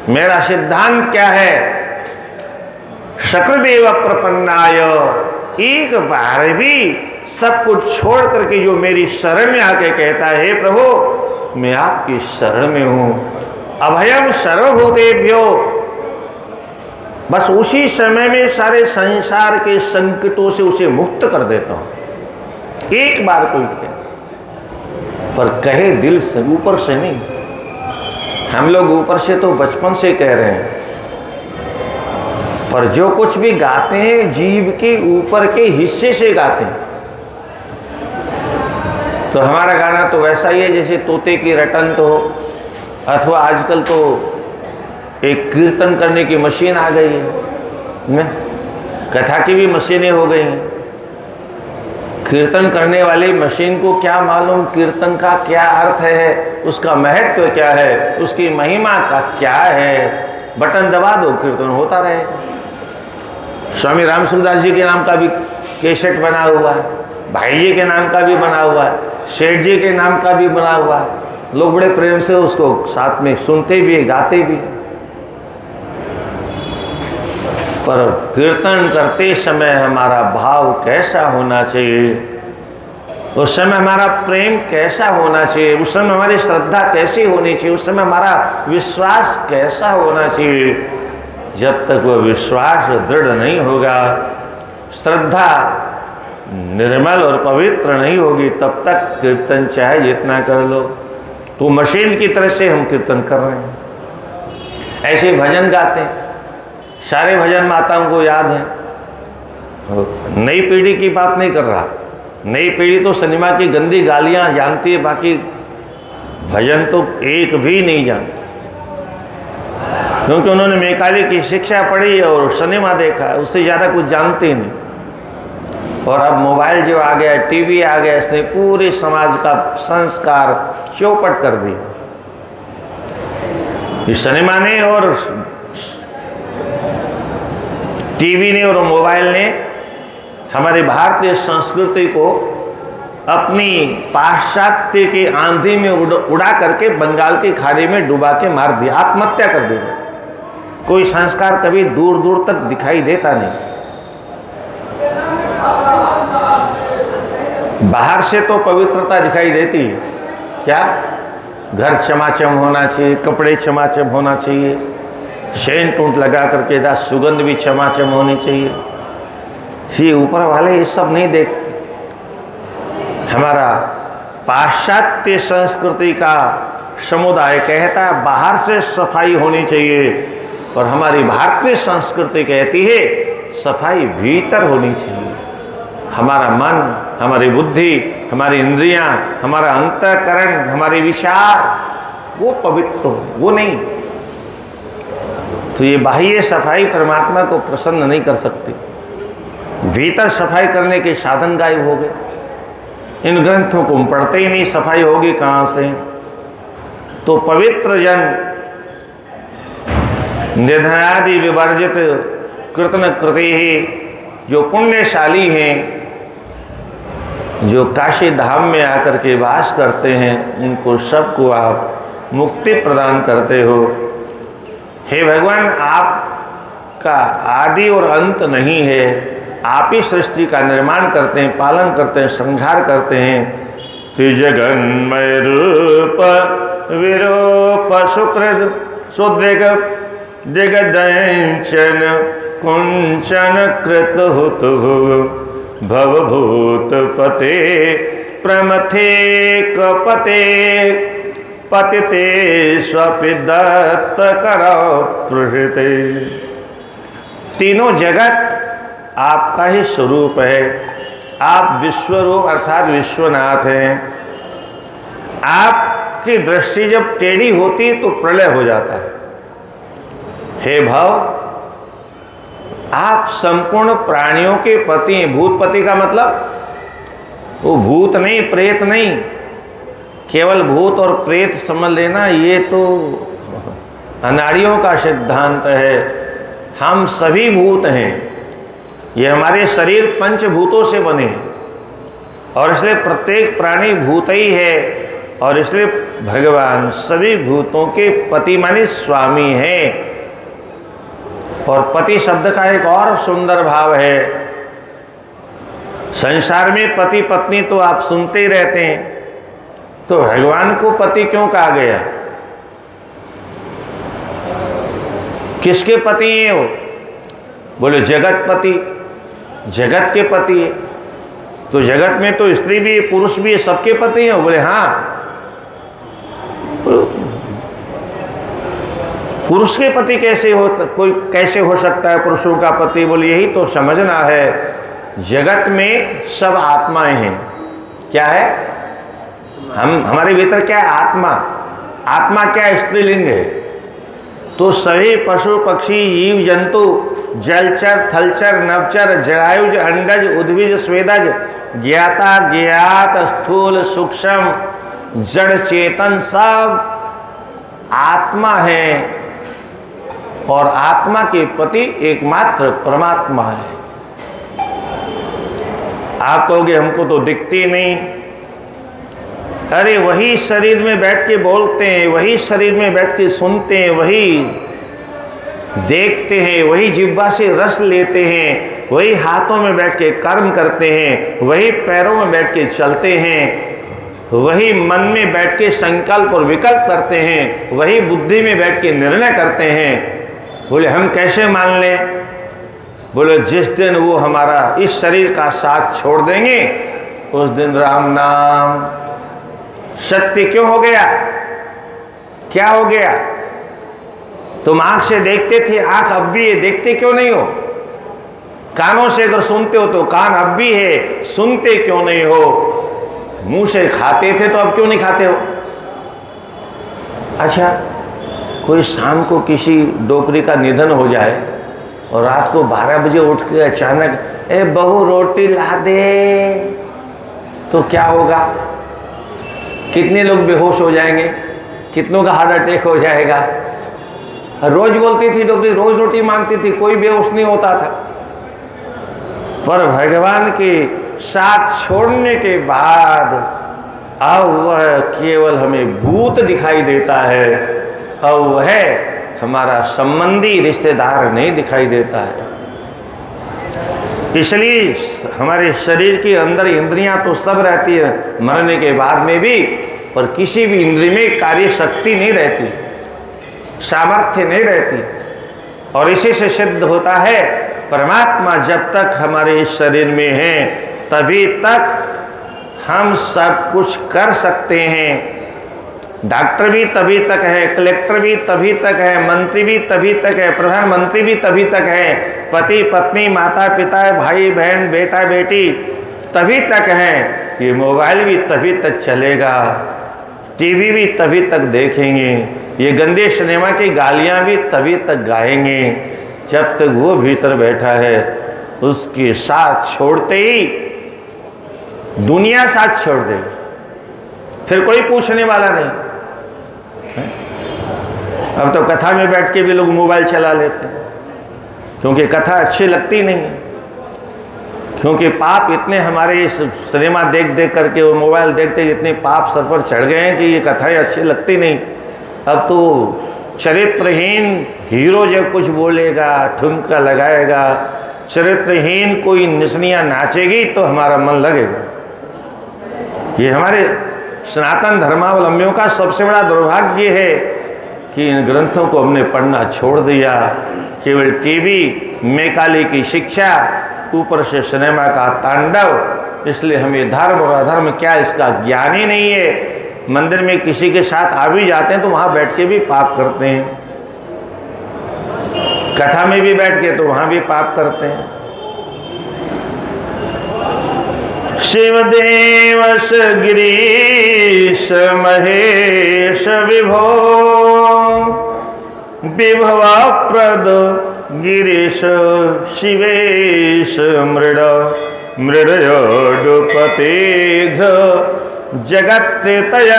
मेरा सिद्धांत क्या है? शक्रदेव प्रपन्नाय, एक बार भी सब कुछ छोड़ करके जो मेरी शरण में आके कहता है हे प्रभु मैं आपकी शरण में हूं, अभयम सर्वभूतेभ्यो, बस उसी समय में सारे संसार के संकटों से उसे मुक्त कर देता हूं। एक बार कोई कहे, पर कहे दिल से, ऊपर से नहीं। हम लोग ऊपर से तो बचपन से कह रहे हैं, पर जो कुछ भी गाते हैं जीव के ऊपर के हिस्से से गाते हैं। तो हमारा गाना तो वैसा ही है जैसे तोते की रटन तो, अथवा आजकल तो एक कीर्तन करने की मशीन आ गई है, कथा की भी मशीनें हो गई हैं। कीर्तन करने वाली मशीन को क्या मालूम कीर्तन का क्या अर्थ है, उसका महत्व क्या है, उसकी महिमा का क्या है। बटन दबा दो कीर्तन होता रहेगा। स्वामी राम सुखदास जी के नाम का भी कैसेट बना हुआ है, भाई जी के नाम का भी बना हुआ है, सेठ जी के नाम का भी बना हुआ है। लोग बड़े प्रेम से उसको साथ में सुनते भी, गाते भी। पर कीर्तन करते समय हमारा भाव कैसा होना चाहिए, उस समय हमारा प्रेम कैसा होना चाहिए, उस समय हमारी श्रद्धा कैसी होनी चाहिए, उस समय हमारा विश्वास कैसा होना चाहिए। जब तक वह विश्वास दृढ़ नहीं होगा, श्रद्धा निर्मल और पवित्र नहीं होगी, तब तक कीर्तन चाहे जितना कर लो। तो मशीन की तरह से हम कीर्तन कर रहे हैं। ऐसे भजन गाते हैं, सारे भजन माताओं को याद है। नई पीढ़ी की बात नहीं कर रहा, नई पीढ़ी तो सिनेमा की गंदी गालियां जानती है, बाकी भजन तो एक भी नहीं जानती, क्योंकि उन्होंने मैकाले की शिक्षा पढ़ी और सिनेमा देखा, उससे ज़्यादा कुछ जानते नहीं। और अब मोबाइल जो आ गया, टीवी आ गया, इसने पूरे समाज का संस्कार चौपट कर दिया। इस सिनेमा ने और टीवी ने और मोबाइल ने हमारे भारतीय संस्कृति को अपनी पाश्चात्य की आंधी में उड़ा करके बंगाल की खाड़ी में डुबा के मार दिया, आत्महत्या कर दी। कोई संस्कार कभी दूर दूर तक दिखाई देता नहीं। बाहर से तो पवित्रता दिखाई देती है, क्या घर चमाचम होना चाहिए, कपड़े चमाचम होना चाहिए, सेंट ऊंट लगा करके सुगंध भी चमाचम होनी चाहिए। ये ऊपर वाले ये सब नहीं देखते। हमारा पाश्चात्य संस्कृति का समुदाय कहता है बाहर से सफाई होनी चाहिए, पर हमारी भारतीय संस्कृति कहती है सफाई भीतर होनी चाहिए। हमारा मन, हमारी बुद्धि, हमारी इंद्रियां, हमारा अंतःकरण, हमारे विचार वो पवित्र हो, वो नहीं। तो ये बाह्य सफाई परमात्मा को प्रसन्न नहीं कर सकती। भीतर सफाई करने के साधन गायब हो गए। इन ग्रंथों को हम पढ़ते ही नहीं, सफाई होगी कहाँ से। तो पवित्र जन निधनादि विवर्जित कीर्तन कृति ही जो पुण्यशाली हैं, जो काशी धाम में आकर के वास करते हैं, उनको सबको आप मुक्ति प्रदान करते हो। हे भगवान, आपका आदि और अंत नहीं है, आप ही सृष्टि का निर्माण करते हैं, पालन करते हैं, संहार करते हैं। त्रिजगन्मय रूप विरूप सुकृत सुदृग जगदंचन कुंचन कृत हुत भवभूत पते प्रमथे कपते पतिते स्वपिदत्त करो पृषिते। तीनों जगत आपका ही स्वरूप है। आप विश्वरूप अर्थात विश्वनाथ हैं। आपकी दृष्टि जब टेढ़ी होती तो प्रलय हो जाता है। हे भव, आप संपूर्ण प्राणियों के पति हैं। भूतपति का मतलब वो भूत नहीं, प्रेत नहीं। केवल भूत और प्रेत समझ लेना ये तो अनाड़ियों का सिद्धांत है। हम सभी भूत हैं। ये हमारे शरीर पंचभूतों से बने और इसलिए प्रत्येक प्राणी भूत ही है। और इसलिए भगवान सभी भूतों के पति माने स्वामी हैं। और पति शब्द का एक और सुंदर भाव है। संसार में पति पत्नी तो आप सुनते ही रहते हैं, तो भगवान को पति क्यों कहा गया? किसके पति हैं वो? बोले जगत पति, जगत के पति है। तो जगत में तो स्त्री भी है, पुरुष भी है, सबके पति हैं। बोले हाँ। पुरुष के पति कैसे हो, कोई कैसे हो सकता है पुरुषों का पति? बोले यही तो समझना है। जगत में सब आत्माएं हैं। क्या है? हमारे भीतर क्या है? आत्मा। आत्मा क्या है? स्त्रीलिंग है। तो सभी पशु पक्षी जीव जंतु, जलचर थलचर नवचर जरायुज अंडज उद्भिज स्वेदज ज्ञाता ज्ञात स्थूल सूक्ष्म जड़ चेतन सब आत्मा है। और आत्मा के पति एकमात्र परमात्मा है। आप कहोगे हमको तो दिखती नहीं। अरे वही शरीर में बैठ के बोलते हैं, वही शरीर में बैठ के सुनते हैं, वही देखते हैं, वही जिह्वा से रस लेते हैं, वही हाथों में बैठ के कर्म करते हैं, वही पैरों में बैठ के चलते हैं, वही मन में बैठ के संकल्प और विकल्प करते हैं, वही बुद्धि में बैठ के निर्णय करते हैं। बोले हम कैसे मान लें? बोले जिस दिन वो हमारा इस शरीर का साथ छोड़ देंगे उस दिन राम नाम सत्य क्यों हो गया? क्या हो गया? तुम आंख से देखते थे, आंख अब भी है, देखते क्यों नहीं हो? कानों से अगर सुनते हो तो कान अब भी है, सुनते क्यों नहीं हो? मुंह से खाते थे तो अब क्यों नहीं खाते हो? अच्छा, कोई शाम को किसी डोकरी का निधन हो जाए और रात को 12 बजे उठ के अचानक ए बहू रोटी ला दे, तो क्या होगा? कितने लोग बेहोश हो जाएंगे, कितनों का हार्ट अटैक हो जाएगा। रोज बोलती थी डोकरी, रोज रोटी मांगती थी, कोई बेहोश नहीं होता था। पर भगवान के साथ छोड़ने के बाद अब वह केवल हमें भूत दिखाई देता है, अब वह हमारा संबंधी रिश्तेदार नहीं दिखाई देता है। इसलिए हमारे शरीर के अंदर इंद्रियां तो सब रहती है मरने के बाद में भी, पर किसी भी इंद्रिय में कार्य शक्ति नहीं रहती, सामर्थ्य नहीं रहती। और इसी से सिद्ध होता है परमात्मा जब तक हमारे इस शरीर में है तभी तक हम सब कुछ कर सकते हैं। डॉक्टर भी तभी तक है, कलेक्टर भी तभी तक है, मंत्री भी तभी तक है, प्रधानमंत्री भी तभी तक है, पति पत्नी माता पिता भाई बहन बेटा बेटी तभी तक है, ये मोबाइल भी तभी तक चलेगा, टीवी भी तभी तक देखेंगे, ये गंदे सिनेमा की गालियां भी तभी तक गाएंगे जब तक वो भीतर बैठा है। उसके साथ छोड़ते ही दुनिया साथ छोड़ देगी, फिर कोई पूछने वाला नहीं। अब तो कथा में बैठ के भी लोग मोबाइल चला लेते हैं, क्योंकि कथा अच्छी लगती नहीं है, क्योंकि पाप इतने हमारे इस सिनेमा देख देख करके वो मोबाइल देखते इतने पाप सर पर चढ़ गए हैं कि ये कथाएं अच्छी लगती नहीं। अब तो चरित्रहीन हीरो जब कुछ बोलेगा, ठुमका लगाएगा, चरित्रहीन कोई निसनिया नाचेगी तो हमारा मन लगेगा। ये हमारे सनातन धर्मावलंबियों का सबसे बड़ा दुर्भाग्य है कि इन ग्रंथों को हमने पढ़ना छोड़ दिया। केवल टीवी में काली की शिक्षा, ऊपर से सिनेमा का तांडव, इसलिए हमें धर्म और अधर्म क्या इसका ज्ञान ही नहीं है। मंदिर में किसी के साथ आ भी जाते हैं तो वहां बैठ के भी पाप करते हैं, कथा में भी बैठ के तो वहां भी पाप करते हैं। शिवदेवश गिरीश महेश विभो विभवा प्रद गिरीश शिवेश मृड मृडयोडुपते जगत्तय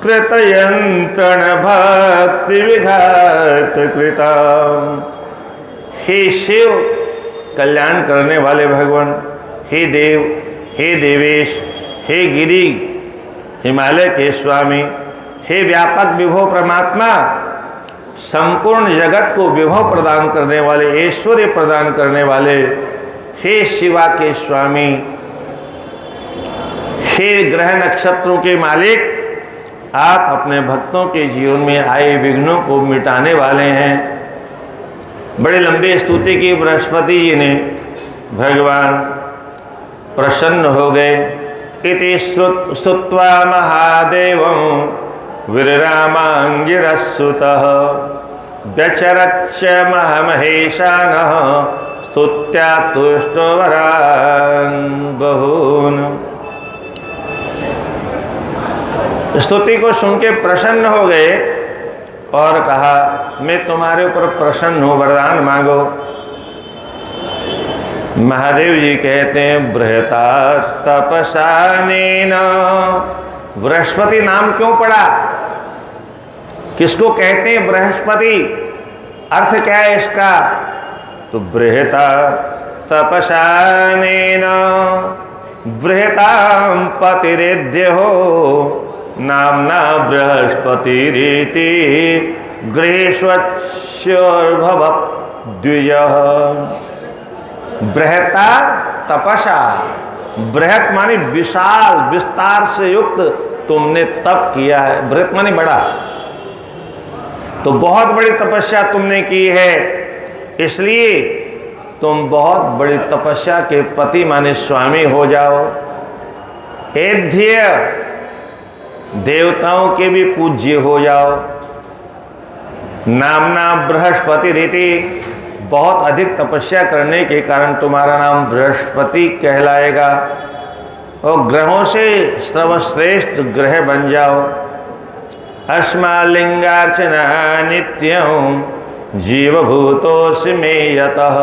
कृतयंत्रण भक्ति विघात कृता। हे शिव, कल्याण करने वाले भगवान, हे देव, हे देवेश, हे गिरि हिमालय के स्वामी, हे व्यापक विभव परमात्मा, संपूर्ण जगत को विभव प्रदान करने वाले, ऐश्वर्य प्रदान करने वाले, हे शिवा के स्वामी, हे ग्रह नक्षत्रों के मालिक, आप अपने भक्तों के जीवन में आए विघ्नों को मिटाने वाले हैं। बड़े लंबे स्तुति की बृहस्पति जी ने भगवान प्रसन्न हो गए। इति स्तुत्वा महादेवं वीररामांगिरसुतः व्यचरच्च महमहेशानः स्तुत्या तुष्टवरान् बहून्। स्तुति को सुन के प्रसन्न हो गए और कहा, मैं तुम्हारे ऊपर प्रसन्न हूँ, वरदान मांगो। महादेव जी कहते हैं, बृहता तपसानेन। बृहस्पति नाम क्यों पड़ा? किसको कहते हैं बृहस्पति? अर्थ क्या है इसका? तो बृहता तपसानेन बृहतां पतिरेद्यो नाम्ना बृहस्पतिरिति गृहेष्वच्योर्भव द्विजः। बृहता तपसा, बृहत मानी विशाल, विस्तार से युक्त तुमने तप किया है। बृहत मानी बड़ा, तो बहुत बड़ी तपस्या तुमने की है, इसलिए तुम बहुत बड़ी तपस्या के पति माने स्वामी हो जाओ। एध्य, देवताओं के भी पूज्य हो जाओ। नामना बृहस्पति रीति, बहुत अधिक तपस्या करने के कारण तुम्हारा नाम बृहस्पति कहलाएगा। और ग्रहों से सर्वश्रेष्ठ ग्रह बन जाओ। अस्मालिंगार्चना नित्यं जीवभूतोऽसि मे यतः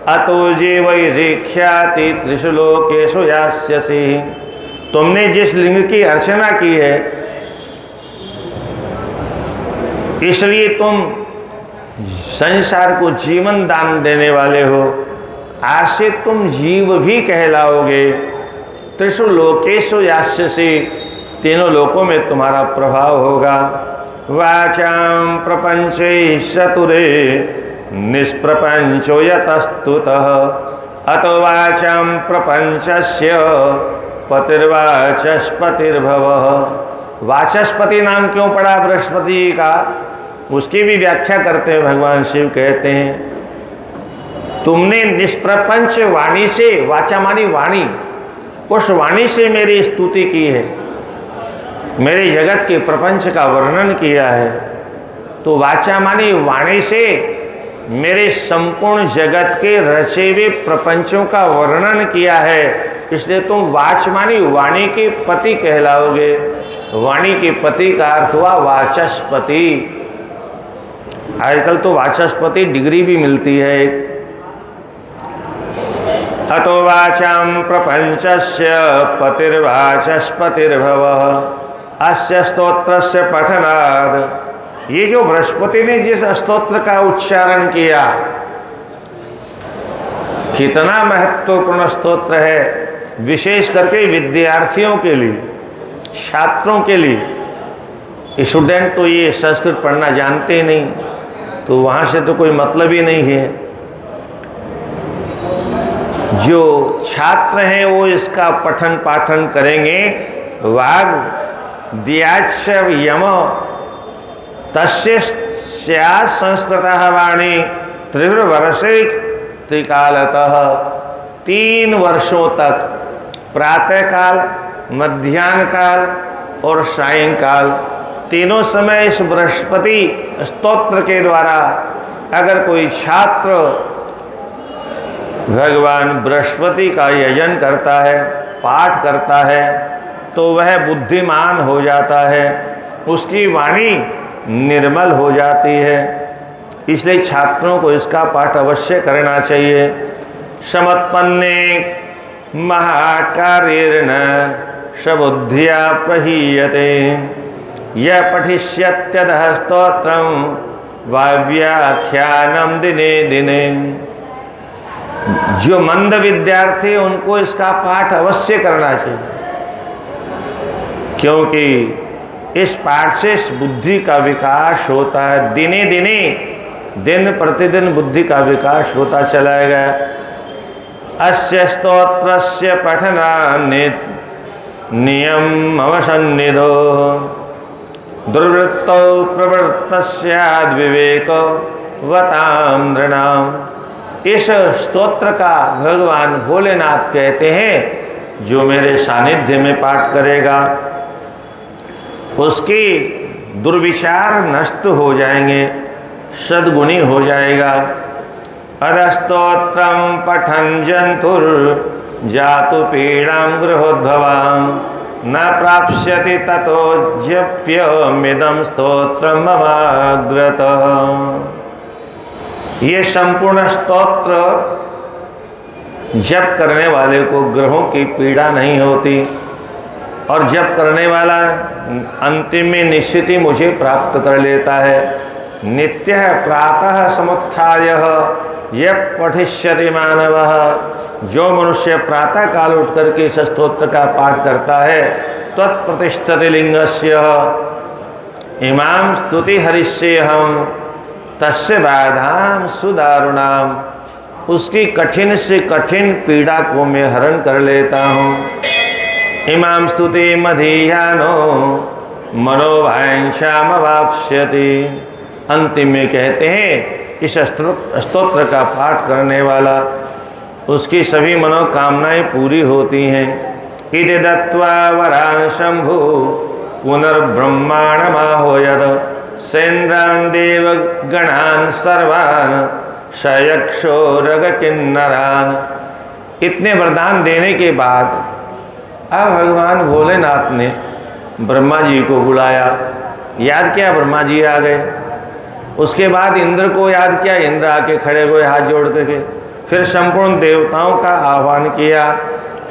अतो जीवैरीख्याति त्रिषु लोकेषु यास्यसि। तुमने जिस लिंग की अर्चना की है, इसलिए तुम संसार को जीवन दान देने वाले हो। आज से तुम जीव भी कहलाओगे। त्रिषु लोकेषु यास्यसि, तीनों लोकों में तुम्हारा प्रभाव होगा। वाचां प्रपंचे चतुरे निष्प्रपंचो यतस्तुतः अतो वाचां प्रपंचस्य पतिर्वाचस्पतिर्भवः। वाचस्पति नाम क्यों पड़ा बृहस्पति जी का, उसकी भी व्याख्या करते हैं भगवान शिव। कहते हैं तुमने निष्प्रपंच वाणी से, वाचा मानी वाणी, उस वाणी से मेरी स्तुति की है, मेरे जगत के प्रपंच का वर्णन किया है। तो वाचा मानी वाणी से मेरे संपूर्ण जगत के रचे हुए प्रपंचों का वर्णन किया है, इसलिए तुम वाच मानी वाणी के पति कहलाओगे। वाणी के पति का अर्थ हुआ वाचस्पति। आजकल तो वाचस्पति डिग्री भी मिलती है। अतो वाचां प्रपंचस्य पतिर्वाचस्पतिर्भवः अस्य स्तोत्रस्य पठनाद। ये जो बृहस्पति ने जिस स्तोत्र का उच्चारण किया, कितना महत्वपूर्ण स्तोत्र है, विशेष करके विद्यार्थियों के लिए, छात्रों के लिए। स्टूडेंट तो ये संस्कृत पढ़ना जानते ही नहीं, तो वहाँ से तो कोई मतलब ही नहीं है। जो छात्र हैं वो इसका पठन पाठन करेंगे। वाग द्याच यम तस्य स्यात् संस्कृतः वाणी त्रिवर्षे त्रिकालतः। 3 वर्षों तक प्रातःकाल, मध्याह्न काल और सायंकाल, तीनों समय इस बृहस्पति स्तोत्र के द्वारा अगर कोई छात्र भगवान बृहस्पति का यजन करता है, पाठ करता है, तो वह बुद्धिमान हो जाता है, उसकी वाणी निर्मल हो जाती है। इसलिए छात्रों को इसका पाठ अवश्य करना चाहिए। समत्पन्ने महाकार्येण सबुद्धिया प्रहीयते यः पठिष्यत्यतः स्तोत्रं वाव्याख्यानं दिने दिने। जो मंद विद्यार्थी, उनको इसका पाठ अवश्य करना चाहिए, क्योंकि इस पाठ से बुद्धि का विकास होता है। दिने दिने, दिन प्रतिदिन बुद्धि का विकास होता चला गया। अस्य स्तोत्रस्य पठनान्ने नियम अवसन्निधो दुर्वृत्तौ प्रवृत्तस्याद्विवेको वतां नृणाम्। इस स्तोत्र का भगवान भोलेनाथ कहते हैं, जो मेरे सानिध्य में पाठ करेगा उसके दुर्विचार नष्ट हो जाएंगे, सद्गुणी हो जाएगा। अधस्तोत्रं पठन् जन्तुर्जातु पीड़ां गृहोद्भवां न प्राप्स्यति ततो जप्यमिदं स्तोत्रं ममाग्रतः। ये संपूर्ण स्तोत्र जप करने वाले को ग्रहों की पीड़ा नहीं होती, और जप करने वाला अंतिम में निश्चित ही मुझे प्राप्त कर लेता है। नित्य प्रातः समुत्थाय यह पठिष्यति मानवः, जो मनुष्य प्रातः काल उठ करके इस स्तोत्र का पाठ करता है, त्वत्प्रतिष्ठति लिंगस्य इमाम स्तुति हरिष्येहम तस्य बाधाम सुदारुणाम, उसकी कठिन से कठिन पीड़ा को मैं हरण कर लेता हूँ। इमाम स्तुति मधीयानो मनोभांशाम वाप्स्यति, अंतिम में कहते हैं इस स्तोत्र का पाठ करने वाला उसकी सभी मनोकामनाएं पूरी होती हैं। इति दत्त्वा वरान् शंभु पुनर्ब्रह्माणमाहोयत सेन्द्रान् देवगणान् सर्वान् सयक्षोरग किन्नरान्। इतने वरदान देने के बाद अब भगवान भोलेनाथ ने ब्रह्मा जी को बुलाया, याद किया, ब्रह्मा जी आ गए। उसके बाद इंद्र को याद किया, इंद्र आके खड़े हुए हाथ जोड़ करके। फिर संपूर्ण देवताओं का आह्वान किया,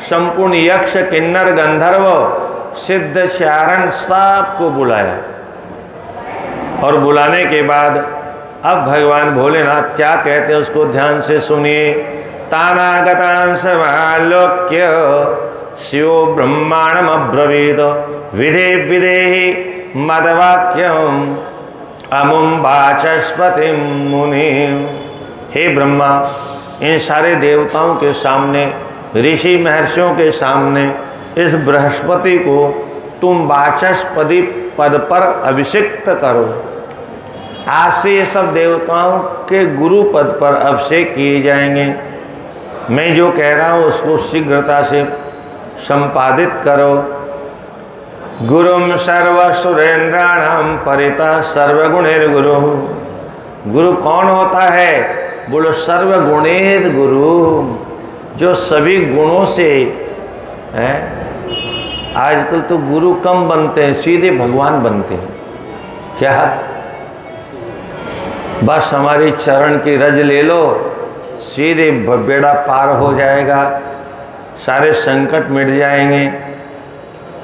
संपूर्ण यक्ष किन्नर गंधर्व सिद्ध चारण सबको बुलाया। और बुलाने के बाद अब भगवान भोलेनाथ क्या कहते हैं उसको ध्यान से सुनिए। तानागतान् समालोक्य शिवो ब्रह्माणम अब्रवीत विधे विधेहि मदवाक्यम अमुम वाचस्पति मुनि। हे ब्रह्मा, इन सारे देवताओं के सामने, ऋषि महर्षियों के सामने इस बृहस्पति को तुम वाचस्पति पद पर अभिषिक्त करो। आज से ये सब देवताओं के गुरु पद पर अभिषेक किए जाएंगे। मैं जो कह रहा हूँ उसको शीघ्रता से संपादित करो। गुरुम सर्वसुरेन्द्राणाम परितः सर्वगुणैर्गुरु। गुरु कौन होता है? बोलो सर्वगुणैर गुरु, जो सभी गुणों से है। आजकल तो गुरु कम बनते हैं, सीधे भगवान बनते हैं। क्या बस हमारी चरण की रज ले लो, सीधे बेड़ा पार हो जाएगा, सारे संकट मिट जाएंगे।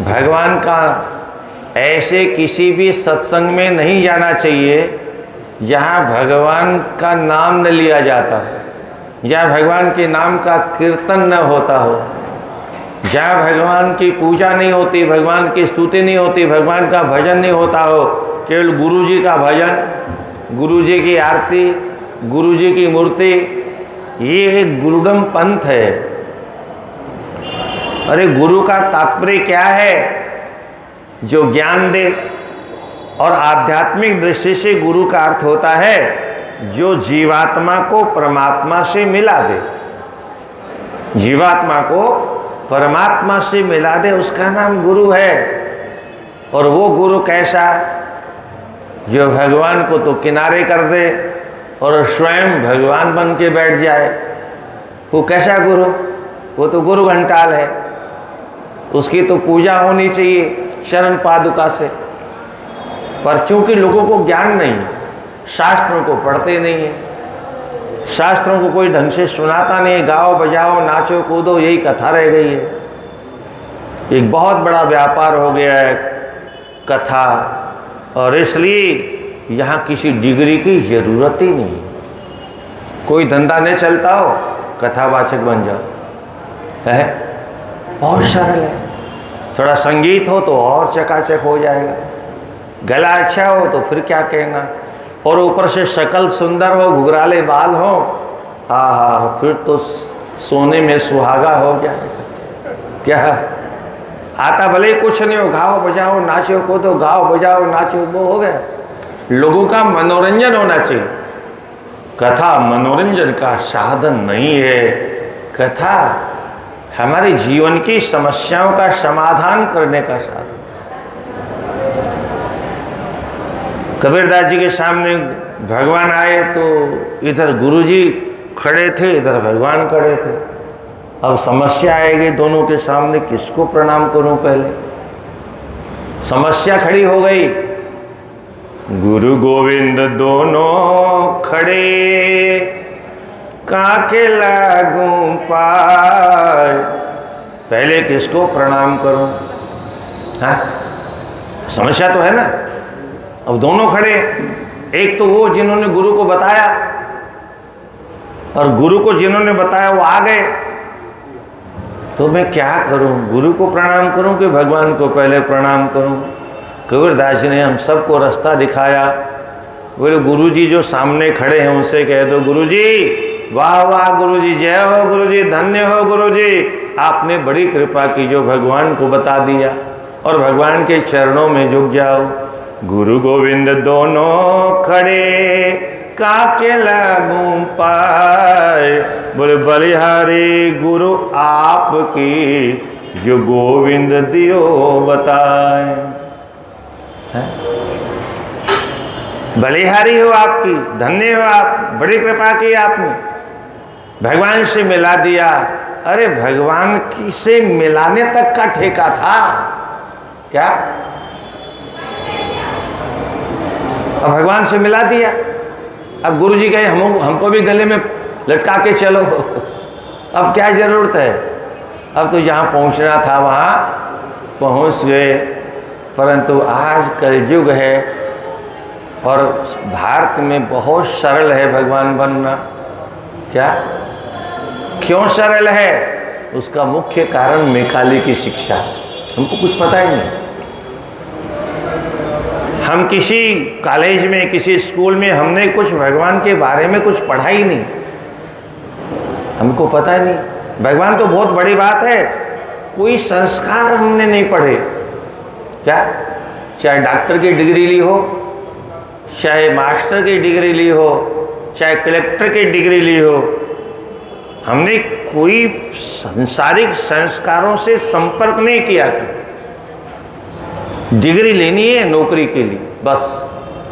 भगवान का ऐसे किसी भी सत्संग में नहीं जाना चाहिए जहाँ भगवान का नाम न लिया जाता, जहाँ भगवान के नाम का कीर्तन न होता हो, जहाँ भगवान की पूजा नहीं होती, भगवान की स्तुति नहीं होती, भगवान का भजन नहीं होता हो, केवल गुरु जी का भजन, गुरु जी की आरती, गुरु जी की मूर्ति, ये एक गुरुडम पंथ है। अरे गुरु का तात्पर्य क्या है? जो ज्ञान दे। और आध्यात्मिक दृष्टि से गुरु का अर्थ होता है जो जीवात्मा को परमात्मा से मिला दे, जीवात्मा को परमात्मा से मिला दे, उसका नाम गुरु है। और वो गुरु कैसा? जो भगवान को तो किनारे कर दे और स्वयं भगवान बन के बैठ जाए, वो कैसा गुरु? वो तो गुरु घंटाल है। उसकी तो पूजा होनी चाहिए शरण पादुका से। पर चूंकि लोगों को ज्ञान नहीं, शास्त्रों को पढ़ते नहीं है, शास्त्रों को कोई ढंग से सुनाता नहीं, गाओ बजाओ नाचो कूदो यही कथा रह गई है। एक बहुत बड़ा व्यापार हो गया है कथा, और इसलिए यहाँ किसी डिग्री की ज़रूरत ही नहीं। कोई धंधा नहीं चलता हो, कथावाचक बन जाओ, है बहुत सरल है। थोड़ा संगीत हो तो और चकाचक हो जाएगा, गला अच्छा हो तो फिर क्या कहना, और ऊपर से शक्ल सुंदर हो, घुघराले बाल हो, हाँ, फिर तो सोने में सुहागा हो जाएगा। क्या आता भले ही कुछ नहीं हो, गाओ बजाओ नाचो कूदो, गाओ बजाओ नाचो, वो हो गया। लोगों का मनोरंजन होना चाहिए। कथा मनोरंजन का साधन नहीं है। कथा हमारे जीवन की समस्याओं का समाधान करने का साधन। कबीरदास जी के सामने भगवान आए तो इधर गुरुजी खड़े थे, इधर भगवान खड़े थे। अब समस्या आएगी दोनों के सामने, किसको प्रणाम करूं? पहले समस्या खड़ी हो गई। गुरु गोविंद दोनों खड़े, काके लागूं पार, पहले किसको प्रणाम करूं? हाँ, समस्या तो है ना। अब दोनों खड़े, एक तो वो जिन्होंने गुरु को बताया और गुरु को जिन्होंने बताया वो आ गए, तो मैं क्या करूं? गुरु को प्रणाम करूं कि भगवान को पहले प्रणाम करूं? कबीरदास जी ने हम सबको रास्ता दिखाया। बोले गुरुजी जो सामने खड़े हैं उनसे कह दो, गुरुजी वाह वाह, गुरुजी जय हो, गुरुजी धन्य हो, गुरुजी आपने बड़ी कृपा की जो भगवान को बता दिया, और भगवान के चरणों में झुक जाओ। गुरु गोविंद दोनों खड़े काके लागू पाए, बोले बलिहारी गुरु आपकी जो गोविंद दियो बताए। बलिहारी हो आपकी, धन्य हो आप, बड़ी कृपा की आपने, भगवान से मिला दिया। अरे भगवान की से मिलाने तक का ठेका था क्या? अब भगवान से मिला दिया। अब गुरु जी कहे हमको भी गले में लटका के चलो, अब क्या जरूरत है? अब तो जहाँ पहुँचना था वहाँ पहुँच गए। परंतु आज कलयुग है और भारत में बहुत सरल है भगवान बनना। क्या? क्यों सरल है? उसका मुख्य कारण मैकाले की शिक्षा। हमको कुछ पता ही नहीं। हम किसी कॉलेज में, किसी स्कूल में हमने कुछ भगवान के बारे में कुछ पढ़ा ही नहीं, हमको पता ही नहीं। भगवान तो बहुत बड़ी बात है, कोई संस्कार हमने नहीं पढ़े। क्या? चाहे डॉक्टर की डिग्री ली हो, चाहे मास्टर की डिग्री ली हो, चाहे कलेक्टर की डिग्री ली हो, हमने कोई सांसारिक संस्कारों से संपर्क नहीं किया। डिग्री लेनी है नौकरी के लिए, बस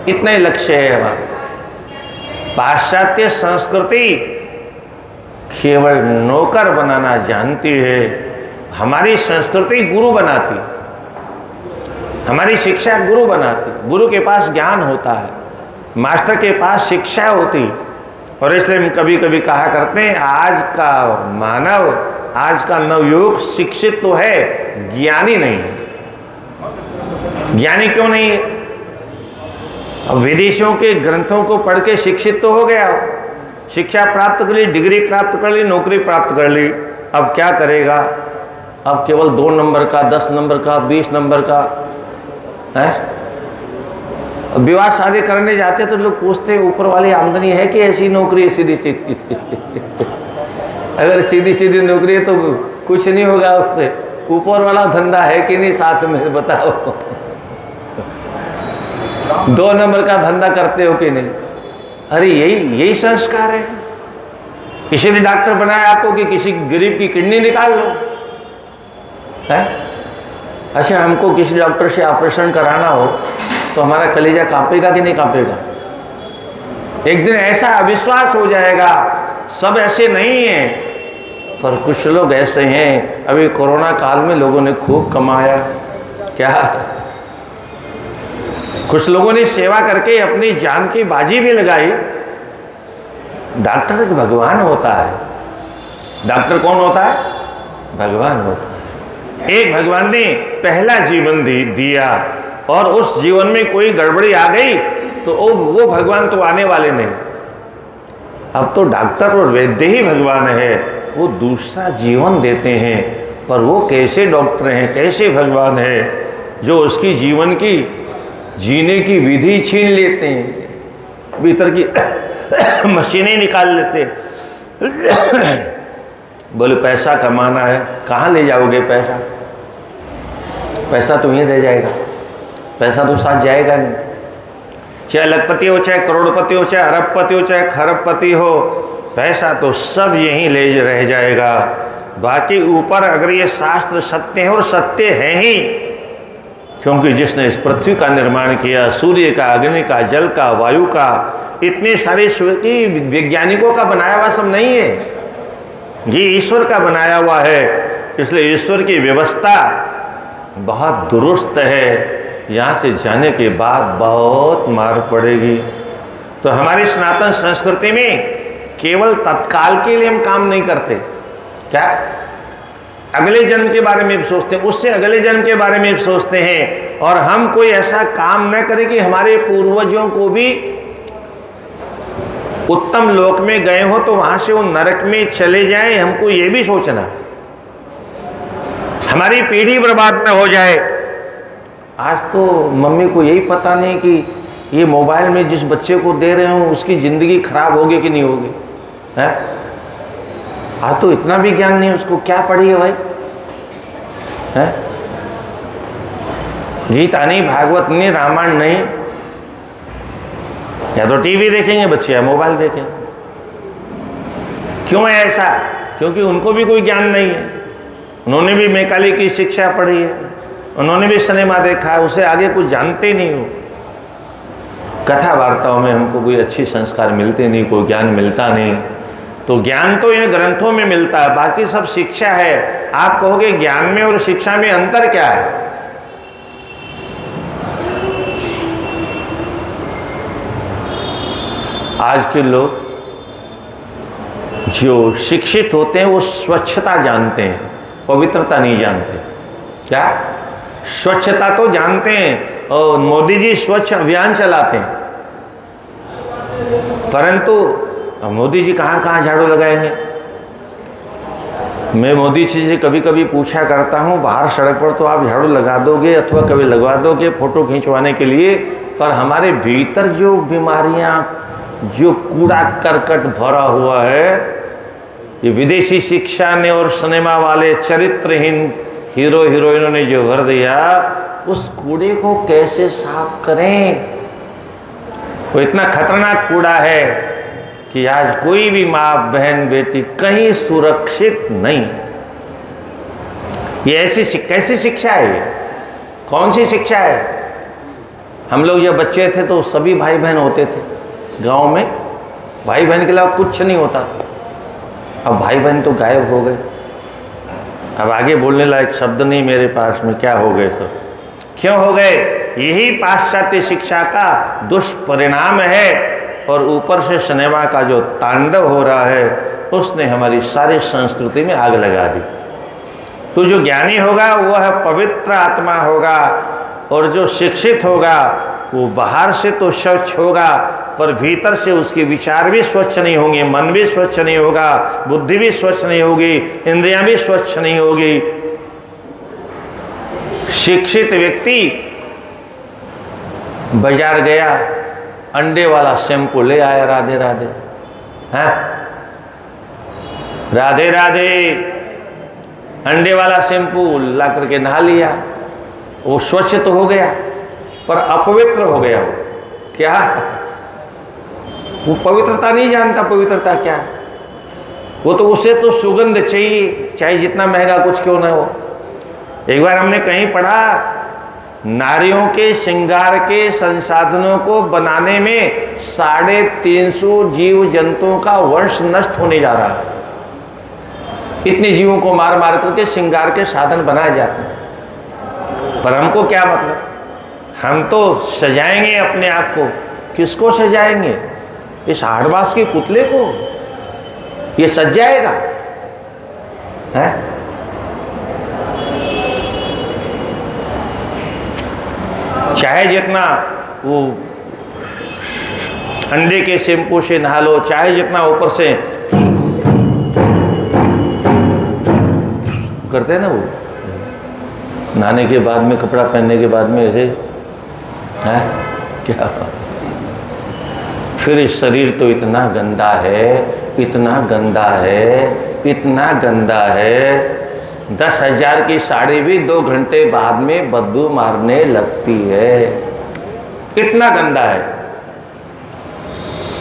इतना ही लक्ष्य है हमारा। पाश्चात्य संस्कृति केवल नौकर बनाना जानती है, हमारी संस्कृति गुरु बनाती, हमारी शिक्षा गुरु बनाती। गुरु के पास ज्ञान होता है, मास्टर के पास शिक्षा होती। और इसलिए हम कभी कभी कहा करते हैं आज का मानव, आज का नवयुवक शिक्षित तो है, ज्ञानी नहीं है। ज्ञानी क्यों नहीं है? अब विदेशियों के ग्रंथों को पढ़ के शिक्षित तो हो गया, शिक्षा प्राप्त कर ली, डिग्री प्राप्त कर ली, नौकरी प्राप्त कर ली, अब क्या करेगा? अब केवल 2 नंबर का, 10 नंबर का, 20 नंबर का है। विवाह शादी करने जाते तो लोग पूछते हैं ऊपर वाली आमदनी है कि ऐसी नौकरी है सीधी सीधी? अगर सीधी सीधी नौकरी है तो कुछ नहीं होगा उससे, ऊपर वाला धंधा है कि नहीं साथ में बताओ। 2 नंबर का धंधा करते हो कि नहीं? अरे यही संस्कार है। किसी ने डॉक्टर बनाया आपको कि किसी गरीब की किडनी निकाल लो है? अच्छा, हमको किसी डॉक्टर से ऑपरेशन कराना हो तो हमारा कलेजा कांपेगा कि नहीं कांपेगा? एक दिन ऐसा अविश्वास हो जाएगा, सब ऐसे नहीं हैं, पर कुछ लोग ऐसे हैं। अभी कोरोना काल में लोगों ने खूब कमाया। क्या? कुछ लोगों ने सेवा करके अपनी जान की बाजी भी लगाई। डॉक्टर एक भगवान होता है। डॉक्टर कौन होता है? भगवान होता है। एक भगवान ने पहला जीवन दिया और उस जीवन में कोई गड़बड़ी आ गई तो वो भगवान तो आने वाले नहीं। अब तो डॉक्टर और वैद्य ही भगवान है, वो दूसरा जीवन देते हैं। पर वो कैसे डॉक्टर हैं, कैसे भगवान है जो उसकी जीवन की जीने की विधि छीन लेते हैं, भीतर की मशीनें निकाल लेते हैं। बोले पैसा कमाना है, कहाँ ले जाओगे पैसा? पैसा तो यहीं रह जाएगा, पैसा तो साथ जाएगा नहीं। चाहे लखपति हो, चाहे करोड़पति हो, चाहे अरबपति हो, चाहे खरबपति हो, पैसा तो सब यहीं ले रह जाएगा। बाकी ऊपर अगर ये शास्त्र सत्य है, और सत्य है ही, क्योंकि जिसने इस पृथ्वी का निर्माण किया, सूर्य का, अग्नि का, जल का, वायु का, इतने सारे वैज्ञानिकों का बनाया हुआ सब नहीं है, ये ईश्वर का बनाया हुआ है। इसलिए ईश्वर की व्यवस्था बहुत दुरुस्त है। यहाँ से जाने के बाद बहुत मार पड़ेगी। तो हमारी सनातन संस्कृति में केवल तत्काल के लिए हम काम नहीं करते। क्या? अगले जन्म के बारे में भी सोचते हैं, उससे अगले जन्म के बारे में भी सोचते हैं। और हम कोई ऐसा काम न करें कि हमारे पूर्वजों को भी उत्तम लोक में गए हो तो वहां से वो नरक में चले जाएं, हमको ये भी सोचना, हमारी पीढ़ी बर्बाद न हो जाए। आज तो मम्मी को यही पता नहीं कि ये मोबाइल में जिस बच्चे को दे रहे हो उसकी ज़िंदगी खराब होगी कि नहीं होगी, है? आज तो इतना भी ज्ञान नहीं, उसको क्या पढ़ी है भाई, है? गीता नहीं, भागवत नहीं, रामायण नहीं, या तो टीवी देखेंगे बच्चे या मोबाइल देखेंगे। क्यों है ऐसा? क्योंकि उनको भी कोई ज्ञान नहीं है, उन्होंने भी मैकाले की शिक्षा पढ़ी है, उन्होंने भी सिनेमा देखा है, उसे आगे कुछ जानते नहीं हो। कथा वार्ताओं में हमको कोई अच्छी संस्कार मिलते नहीं, कोई ज्ञान मिलता नहीं। तो ज्ञान तो इन ग्रंथों में मिलता है, बाकी सब शिक्षा है। आप कहोगे ज्ञान में और शिक्षा में अंतर क्या है? आज के लोग जो शिक्षित होते हैं वो स्वच्छता जानते हैं, पवित्रता नहीं जानते। क्या? स्वच्छता तो जानते हैं, और मोदी जी स्वच्छ अभियान चलाते हैं, परंतु मोदी जी कहाँ कहाँ झाड़ू लगाएंगे? मैं मोदी जी से कभी कभी पूछा करता हूँ, बाहर सड़क पर तो आप झाड़ू लगा दोगे अथवा कभी लगवा दोगे फोटो खिंचवाने के लिए, पर हमारे भीतर जो बीमारियाँ, जो कूड़ा करकट भरा हुआ है, ये विदेशी शिक्षा ने और सिनेमा वाले चरित्रहीन हीरो हीरोइनों ने जो भर दिया, उस कूड़े को कैसे साफ करें? वो इतना खतरनाक कूड़ा है कि आज कोई भी माँ बहन बेटी कहीं सुरक्षित नहीं। ये ऐसी कैसी शिक्षा है? ये कौन सी शिक्षा है? हम लोग जब बच्चे थे तो सभी भाई बहन होते थे गांव में, भाई बहन के अलावा कुछ नहीं होता। अब भाई बहन तो गायब हो गए, अब आगे बोलने लायक शब्द नहीं मेरे पास में। क्या हो गए सब? क्यों हो गए? यही पाश्चात्य शिक्षा का दुष्परिणाम है। और ऊपर से सिनेमा का जो तांडव हो रहा है, उसने हमारी सारी संस्कृति में आग लगा दी। तो जो ज्ञानी होगा वह पवित्र आत्मा होगा, और जो शिक्षित होगा वो बाहर से तो स्वच्छ होगा, पर भीतर से उसके विचार भी स्वच्छ नहीं होंगे, मन भी स्वच्छ नहीं होगा, बुद्धि भी स्वच्छ नहीं होगी, इंद्रियां भी स्वच्छ नहीं होगी। शिक्षित व्यक्ति बाजार गया, अंडे वाला शैम्पू ले आया, राधे राधे, हैं? राधे राधे, अंडे वाला शैम्पू ला करके नहा लिया, वो स्वच्छ तो हो गया पर अपवित्र हो गया। वो क्या? वो पवित्रता नहीं जानता, पवित्रता क्या है। वो तो उसे तो सुगंध चाहिए, चाहे जितना महंगा कुछ क्यों ना हो। एक बार हमने कहीं पढ़ा, नारियों के श्रृंगार के संसाधनों को बनाने में 350 जीव जंतुओं का वंश नष्ट होने जा रहा है। इतने जीवों को मार मार करके श्रृंगार के साधन बनाए जाते हैं। पर हमको क्या मतलब? हम तो सजाएंगे अपने आप को। किसको सजाएंगे? इस हाड़बास के पुतले को? ये सज जाएगा? है? चाहे जितना वो अंडे के शैम्पू से नहा लो, चाहे जितना ऊपर से करते हैं ना वो नहाने के बाद में, कपड़ा पहनने के बाद में, ऐसे है क्या? फिर शरीर तो इतना गंदा है, इतना गंदा है, इतना गंदा है, 10,000 की साड़ी भी 2 घंटे बाद में बदबू मारने लगती है। कितना गंदा है।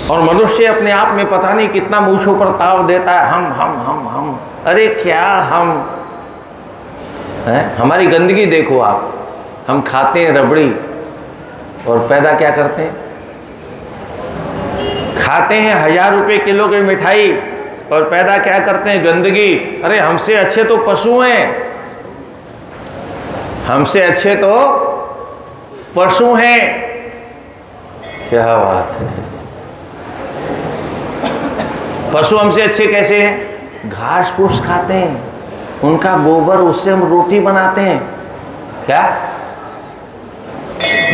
और मनुष्य अपने आप में पता नहीं कितना मूंछों पर ताव देता है, हम। अरे क्या हम हैं? हमारी गंदगी देखो आप। हम खाते हैं रबड़ी और पैदा क्या करते हैं? खाते हैं 1000 रुपए किलो की मिठाई और पैदा क्या करते हैं? गंदगी। अरे हमसे अच्छे तो पशु हैं, हमसे अच्छे तो पशु हैं। क्या बात है। पशु हमसे अच्छे कैसे हैं? घास फूस खाते हैं, उनका गोबर, उससे हम रोटी बनाते हैं। क्या?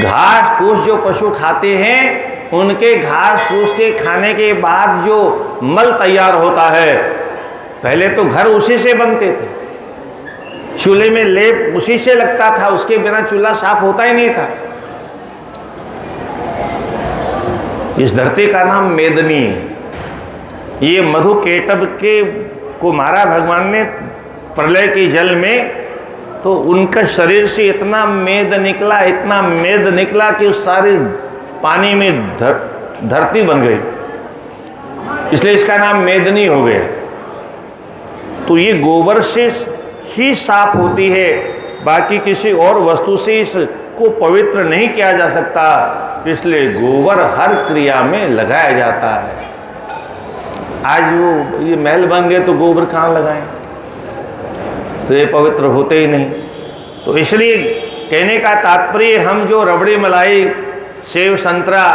घास फूस जो पशु खाते हैं उनके घास फूस के खाने के बाद जो मल तैयार होता है, पहले तो घर उसी से बनते थे, चूल्हे में लेप उसी से लगता था, उसके बिना चूल्हा साफ होता ही नहीं था। इस धरती का नाम मेदनी है। ये मधु केटभ के को मारा भगवान ने प्रलय के जल में, तो उनका शरीर से इतना मेद निकला, इतना मेद निकला कि उस सारी पानी में धरती बन गई, इसलिए इसका नाम मेदनी हो गया। तो ये गोबर से ही साफ होती है, बाकी किसी और वस्तु से इसको पवित्र नहीं किया जा सकता, इसलिए गोबर हर क्रिया में लगाया जाता है। आज वो ये महल बन गए तो गोबर कहाँ लगाएं, तो ये पवित्र होते ही नहीं। तो इसलिए कहने का तात्पर्य, हम जो रबड़ी मलाई सेव संतरा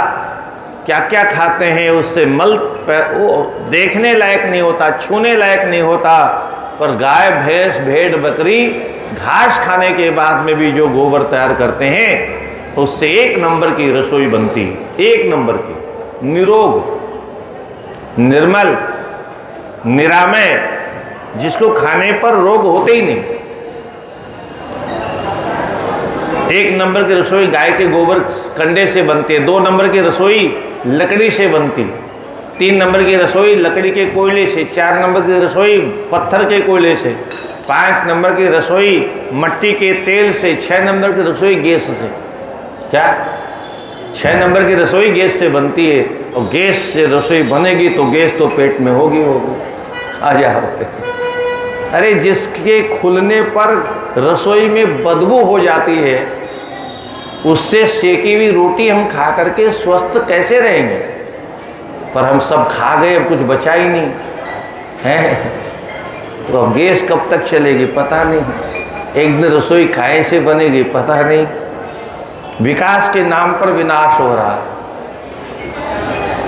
क्या क्या खाते हैं, उससे मल वो देखने लायक नहीं होता, छूने लायक नहीं होता, पर गाय भैंस भेड़ बकरी घास खाने के बाद में भी जो गोबर तैयार करते हैं, उससे एक नंबर की रसोई बनती है, एक नंबर की, निरोग निर्मल निरामय, जिसको खाने पर रोग होते ही नहीं। एक नंबर की रसोई गाय के गोबर कंडे से बनती है, 2 नंबर की रसोई लकड़ी से बनती, 3 नंबर की रसोई लकड़ी के कोयले से, 4 नंबर की रसोई पत्थर के कोयले से, 5 नंबर की रसोई मट्टी के तेल से, 6 नंबर की रसोई गैस से। क्या 6 नंबर की रसोई गैस से बनती है, और गैस से रसोई बनेगी तो गैस तो पेट में होगी खा जाओगे। अरे जिसके खुलने पर रसोई में बदबू हो जाती है, उससे सेकी हुई रोटी हम खा करके स्वस्थ कैसे रहेंगे? पर हम सब खा गए, अब कुछ बचा ही नहीं है, तो अब गैस कब तक चलेगी पता नहीं, एक दिन रसोई खाए से बनेगी पता नहीं। विकास के नाम पर विनाश हो रहा है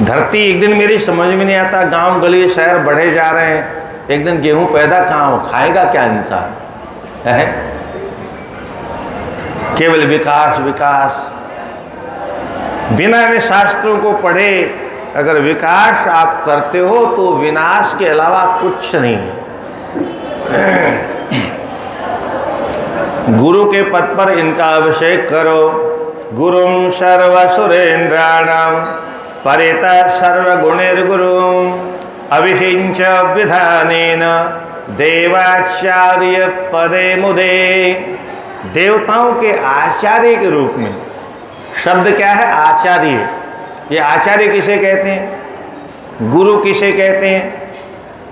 धरती। एक दिन मेरी समझ में नहीं आता, गांव गली शहर बढ़े जा रहे हैं, एक दिन गेहूं पैदा कहाँ हो, खाएगा क्या इंसान है? केवल विकास विकास, बिना ने शास्त्रों को पढ़े अगर विकास आप करते हो तो विनाश के अलावा कुछ नहीं। गुरु के पद पर इनका अभिषेक करो। गुरुं सर्वसुरेन्द्राणां परितः सर्वगुणैर्गुरुं अभिषिञ्च विधानेन देवाचार्य पदे मुदे। देवताओं के आचार्य के रूप में, शब्द क्या है? आचार्य। ये आचार्य किसे कहते हैं? गुरु किसे कहते हैं?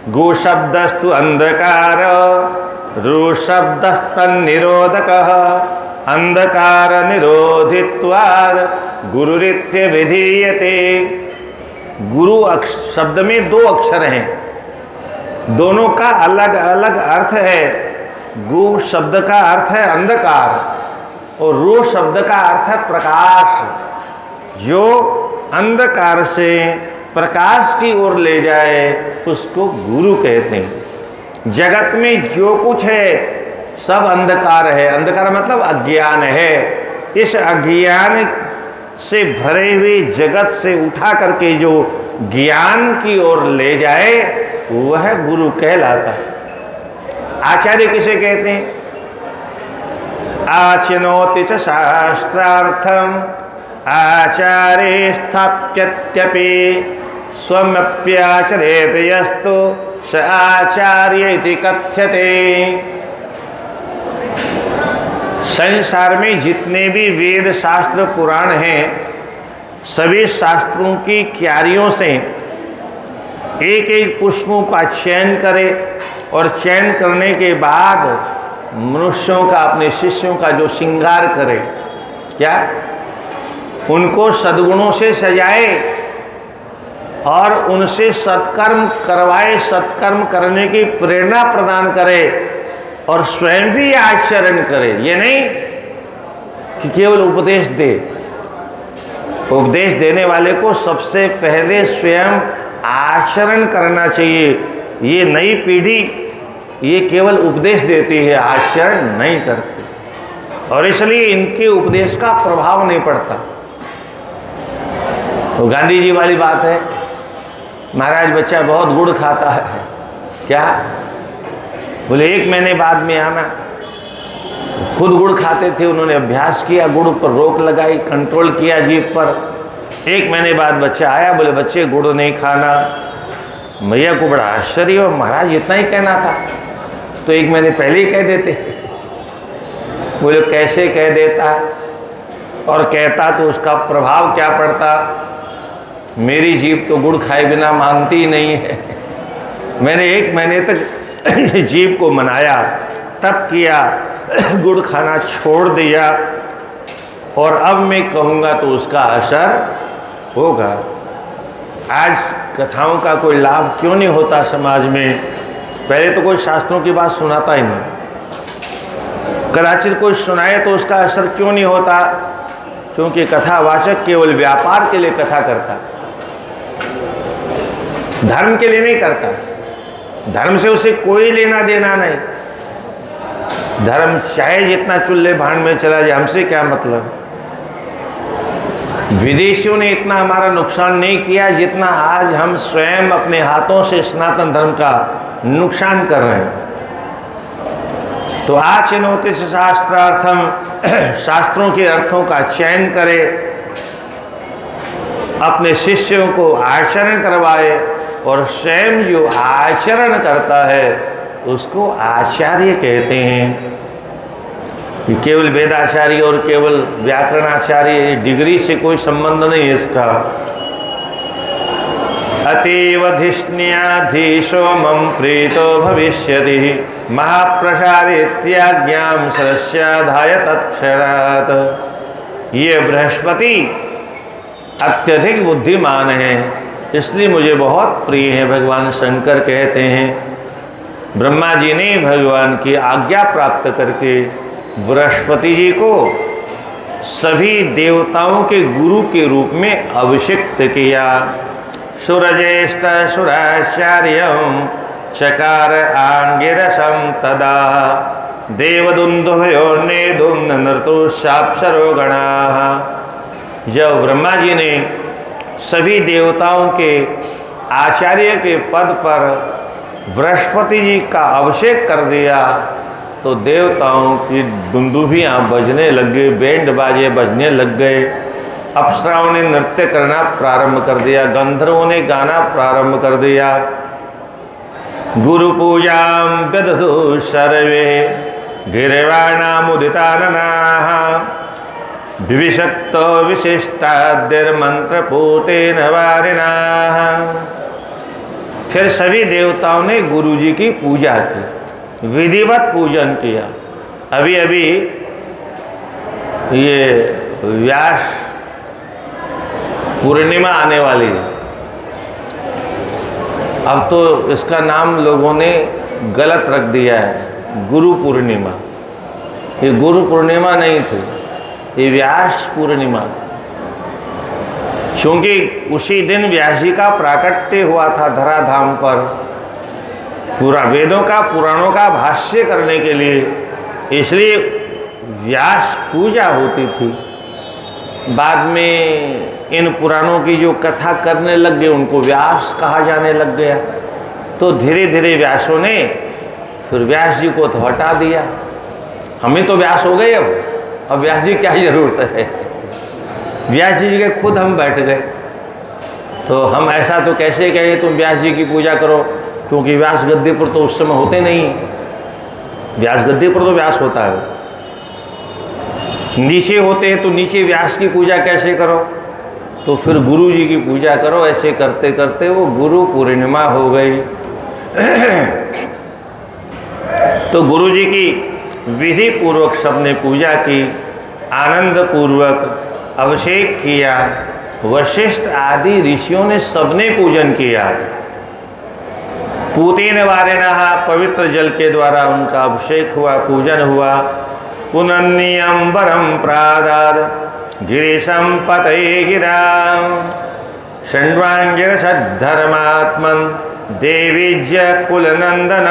गो शब्दस्तु अंधकार, रू शब्दस्तन्निरोधकः, अंधकार निरोधित्वाद गुरुरित्य विधीयते। गुरु शब्द में 2 अक्षर हैं, दोनों का अलग अलग अर्थ है। गु शब्द का अर्थ है अंधकार और रू शब्द का अर्थ है प्रकाश। जो अंधकार से प्रकाश की ओर ले जाए उसको गुरु कहते हैं। जगत में जो कुछ है सब अंधकार है। अंधकार मतलब अज्ञान है। इस अज्ञान से भरे हुए जगत से उठा करके जो ज्ञान की ओर ले जाए वह गुरु कहलाता है। आचार्य किसे कहते हैं? आचिनोति च शास्त्रार्थम आचार्य स्थाप्यत्यपि स्वमप्याचरेत यस्तु स आचार्य इति कथ्यते। संसार में जितने भी वेद शास्त्र पुराण हैं, सभी शास्त्रों की क्यारियों से एक एक पुष्पों का चयन करे और चयन करने के बाद मनुष्यों का, अपने शिष्यों का जो श्रृंगार करे, क्या उनको सद्गुणों से सजाए और उनसे सत्कर्म करवाए, सत्कर्म करने की प्रेरणा प्रदान करे और स्वयं भी आचरण करे। ये नहीं कि केवल उपदेश दे। उपदेश देने वाले को सबसे पहले स्वयं आचरण करना चाहिए। ये नई पीढ़ी ये केवल उपदेश देती है, आचरण नहीं करती, और इसलिए इनके उपदेश का प्रभाव नहीं पड़ता। वो गांधी जी वाली बात है, महाराज बच्चा बहुत गुड़ खाता है। क्या? बोले 1 महीने बाद में आना। खुद गुड़ खाते थे, उन्होंने अभ्यास किया, गुड़ पर रोक लगाई, कंट्रोल किया जीभ पर। 1 महीने बाद बच्चा आया, बोले बच्चे गुड़ नहीं खाना। भैया को बड़ा आश्चर्य हो, महाराज इतना ही कहना था तो 1 महीने पहले ही कह देते। बोले कैसे कह देता, और कहता तो उसका प्रभाव क्या पड़ता। मेरी जीभ तो गुड़ खाए बिना मानती ही नहीं है। मैंने 1 महीने तक जीभ को मनाया, तप किया, गुड़ खाना छोड़ दिया, और अब मैं कहूँगा तो उसका असर होगा। आज कथाओं का कोई लाभ क्यों नहीं होता समाज में? पहले तो कोई शास्त्रों की बात सुनाता ही नहीं, कदाचित कोई सुनाए तो उसका असर क्यों नहीं होता? क्योंकि कथावाचक केवल व्यापार के लिए कथा करता, धर्म के लिए नहीं करता। धर्म से उसे कोई लेना देना नहीं। धर्म चाहे जितना चुल्हे भांड में चला जाए, हमसे क्या मतलब। विदेशियों ने इतना हमारा नुकसान नहीं किया जितना आज हम स्वयं अपने हाथों से सनातन धर्म का नुकसान कर रहे हैं। तो आचिनोति शास्त्रार्थम, शास्त्रों के अर्थों का चयन करे, अपने शिष्यों को आचरण करवाए, और स्वयं जो आचरण करता है उसको आचार्य कहते हैं। ये केवल वेदाचार्य और केवल व्याकरणाचार्य डिग्री से कोई संबंध नहीं है इसका। अतीव धिष्ण्याधीशो मम प्रीतो भविष्यति महाप्रसारित्याज्ञां सरस्याधाय तत्क्षणात्। ये बृहस्पति अत्यधिक बुद्धिमान है, इसलिए मुझे बहुत प्रिय है। भगवान शंकर कहते हैं ब्रह्मा जी ने भगवान की आज्ञा प्राप्त करके बृहस्पति जी को सभी देवताओं के गुरु के रूप में अभिषिक्त किया। सुरज्येष्ठ सुराचार्यं चकार आंगिरसं तदा देवदुन्दुभयोर्नेदुं नृतुश्चाप्सरो गणाः। जब ब्रह्मा जी ने सभी देवताओं के आचार्य के पद पर बृहस्पति जी का अभिषेक कर दिया तो देवताओं की दुंदुभियाँ बजने लग गई, बैंड बाजे बजने लग गए, अप्सराओं ने नृत्य करना प्रारंभ कर दिया, गंधर्वों ने गाना प्रारंभ कर दिया। गुरु पूजां व्यदधु सर्वे गिरिवाणामुदिताननाः विविशक्तो विशिष्टाद्यर्मन्त्रपूतेन वारिणाः। फिर सभी देवताओं ने गुरु जी की पूजा की, विधिवत पूजन किया। अभी अभी ये व्यास पूर्णिमा आने वाली है। अब तो इसका नाम लोगों ने गलत रख दिया है, गुरु पूर्णिमा। ये गुरु पूर्णिमा नहीं थी, ये व्यास पूर्णिमा थी, क्योंकि उसी दिन व्यास जी का प्राकट्य हुआ था धराधाम पर। पूरा वेदों का पुराणों का भाष्य करने के लिए, इसलिए व्यास पूजा होती थी। बाद में इन पुराणों की जो कथा करने लग गए उनको व्यास कहा जाने लग गया। तो धीरे धीरे व्यासों ने फिर व्यास जी को तो हटा दिया। हमें तो व्यास हो गए, अब व्यास जी क्या जरूरत है। व्यास जी के खुद हम बैठ गए, तो हम ऐसा तो कैसे कहे तुम व्यास जी की पूजा करो, क्योंकि व्यास गद्दी पर तो उस समय होते नहीं। व्यास गद्दी पर तो व्यास होता है, नीचे होते हैं तो नीचे व्यास की पूजा कैसे करो। तो फिर गुरु जी की पूजा करो। ऐसे करते करते वो गुरु पूर्णिमा हो गई। तो गुरु जी की विधि पूर्वक सबने पूजा की, आनंद पूर्वक अभिषेक किया। वशिष्ठ आदि ऋषियों ने सबने पूजन किया। पूतेन वारिणः, पवित्र जल के द्वारा उनका अभिषेक हुआ, पूजन हुआ। पुनन्यंबरम प्रादाद गिरीशं पतये गिरां षण्वांगिरसद्धर्मात्मन देवीज्य कुलनंदन।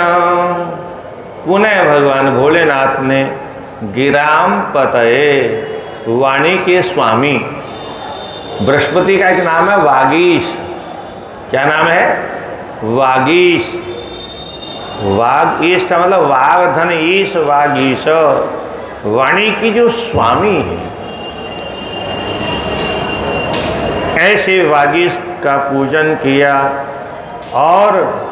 पुनः भगवान भोलेनाथ ने गिराम पतये, वाणी के स्वामी, बृहस्पति का एक नाम है वागीश। क्या नाम है? वागीश। वाग ईश का मतलब वाग धन ईश, वागीश, वाणी की जो स्वामी है। ऐसे वागीश का पूजन किया और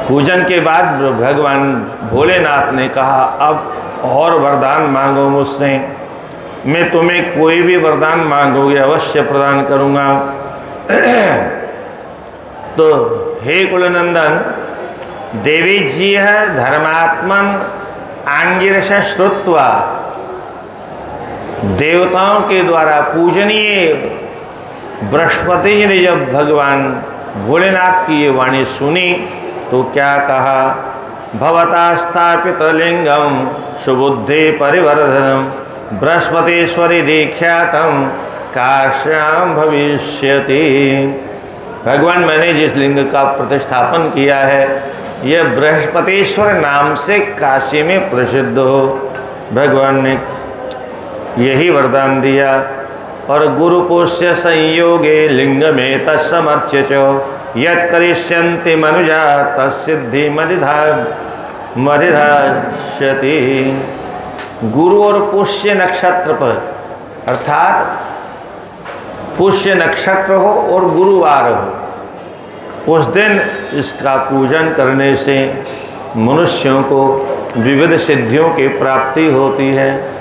पूजन के बाद भगवान भोलेनाथ ने कहा, अब और वरदान मांगो मुझसे, मैं तुम्हें कोई भी वरदान मांगोगे अवश्य प्रदान करूँगा। तो हे कुलनंदन, देवी जी है धर्मात्मन आंगिरस श्रुत्वा, देवताओं के द्वारा पूजनीय बृहस्पति जी ने जब भगवान भोलेनाथ की ये वाणी सुनी तो क्या कहा, भवता स्थापित लिंगम सुबुद्धि परिवर्धनम बृहस्पतिश्वरी दीख्यातम काश्याम भविष्यति। भगवान, मैंने जिस लिंग का प्रतिष्ठापन किया है यह बृहस्पतिश्वर नाम से काशी में प्रसिद्ध हो। भगवान ने यही वरदान दिया। और गुरु पुष्य संयोगे लिंग में तत्समर्च्य च यत् करिष्यन्ति मनुजा तत्सिद्धि मदिधास्यति। गुरु और पुष्य नक्षत्र पर, अर्थात पुष्य नक्षत्र हो और गुरुवार हो, उस दिन इसका पूजन करने से मनुष्यों को विविध सिद्धियों की प्राप्ति होती है।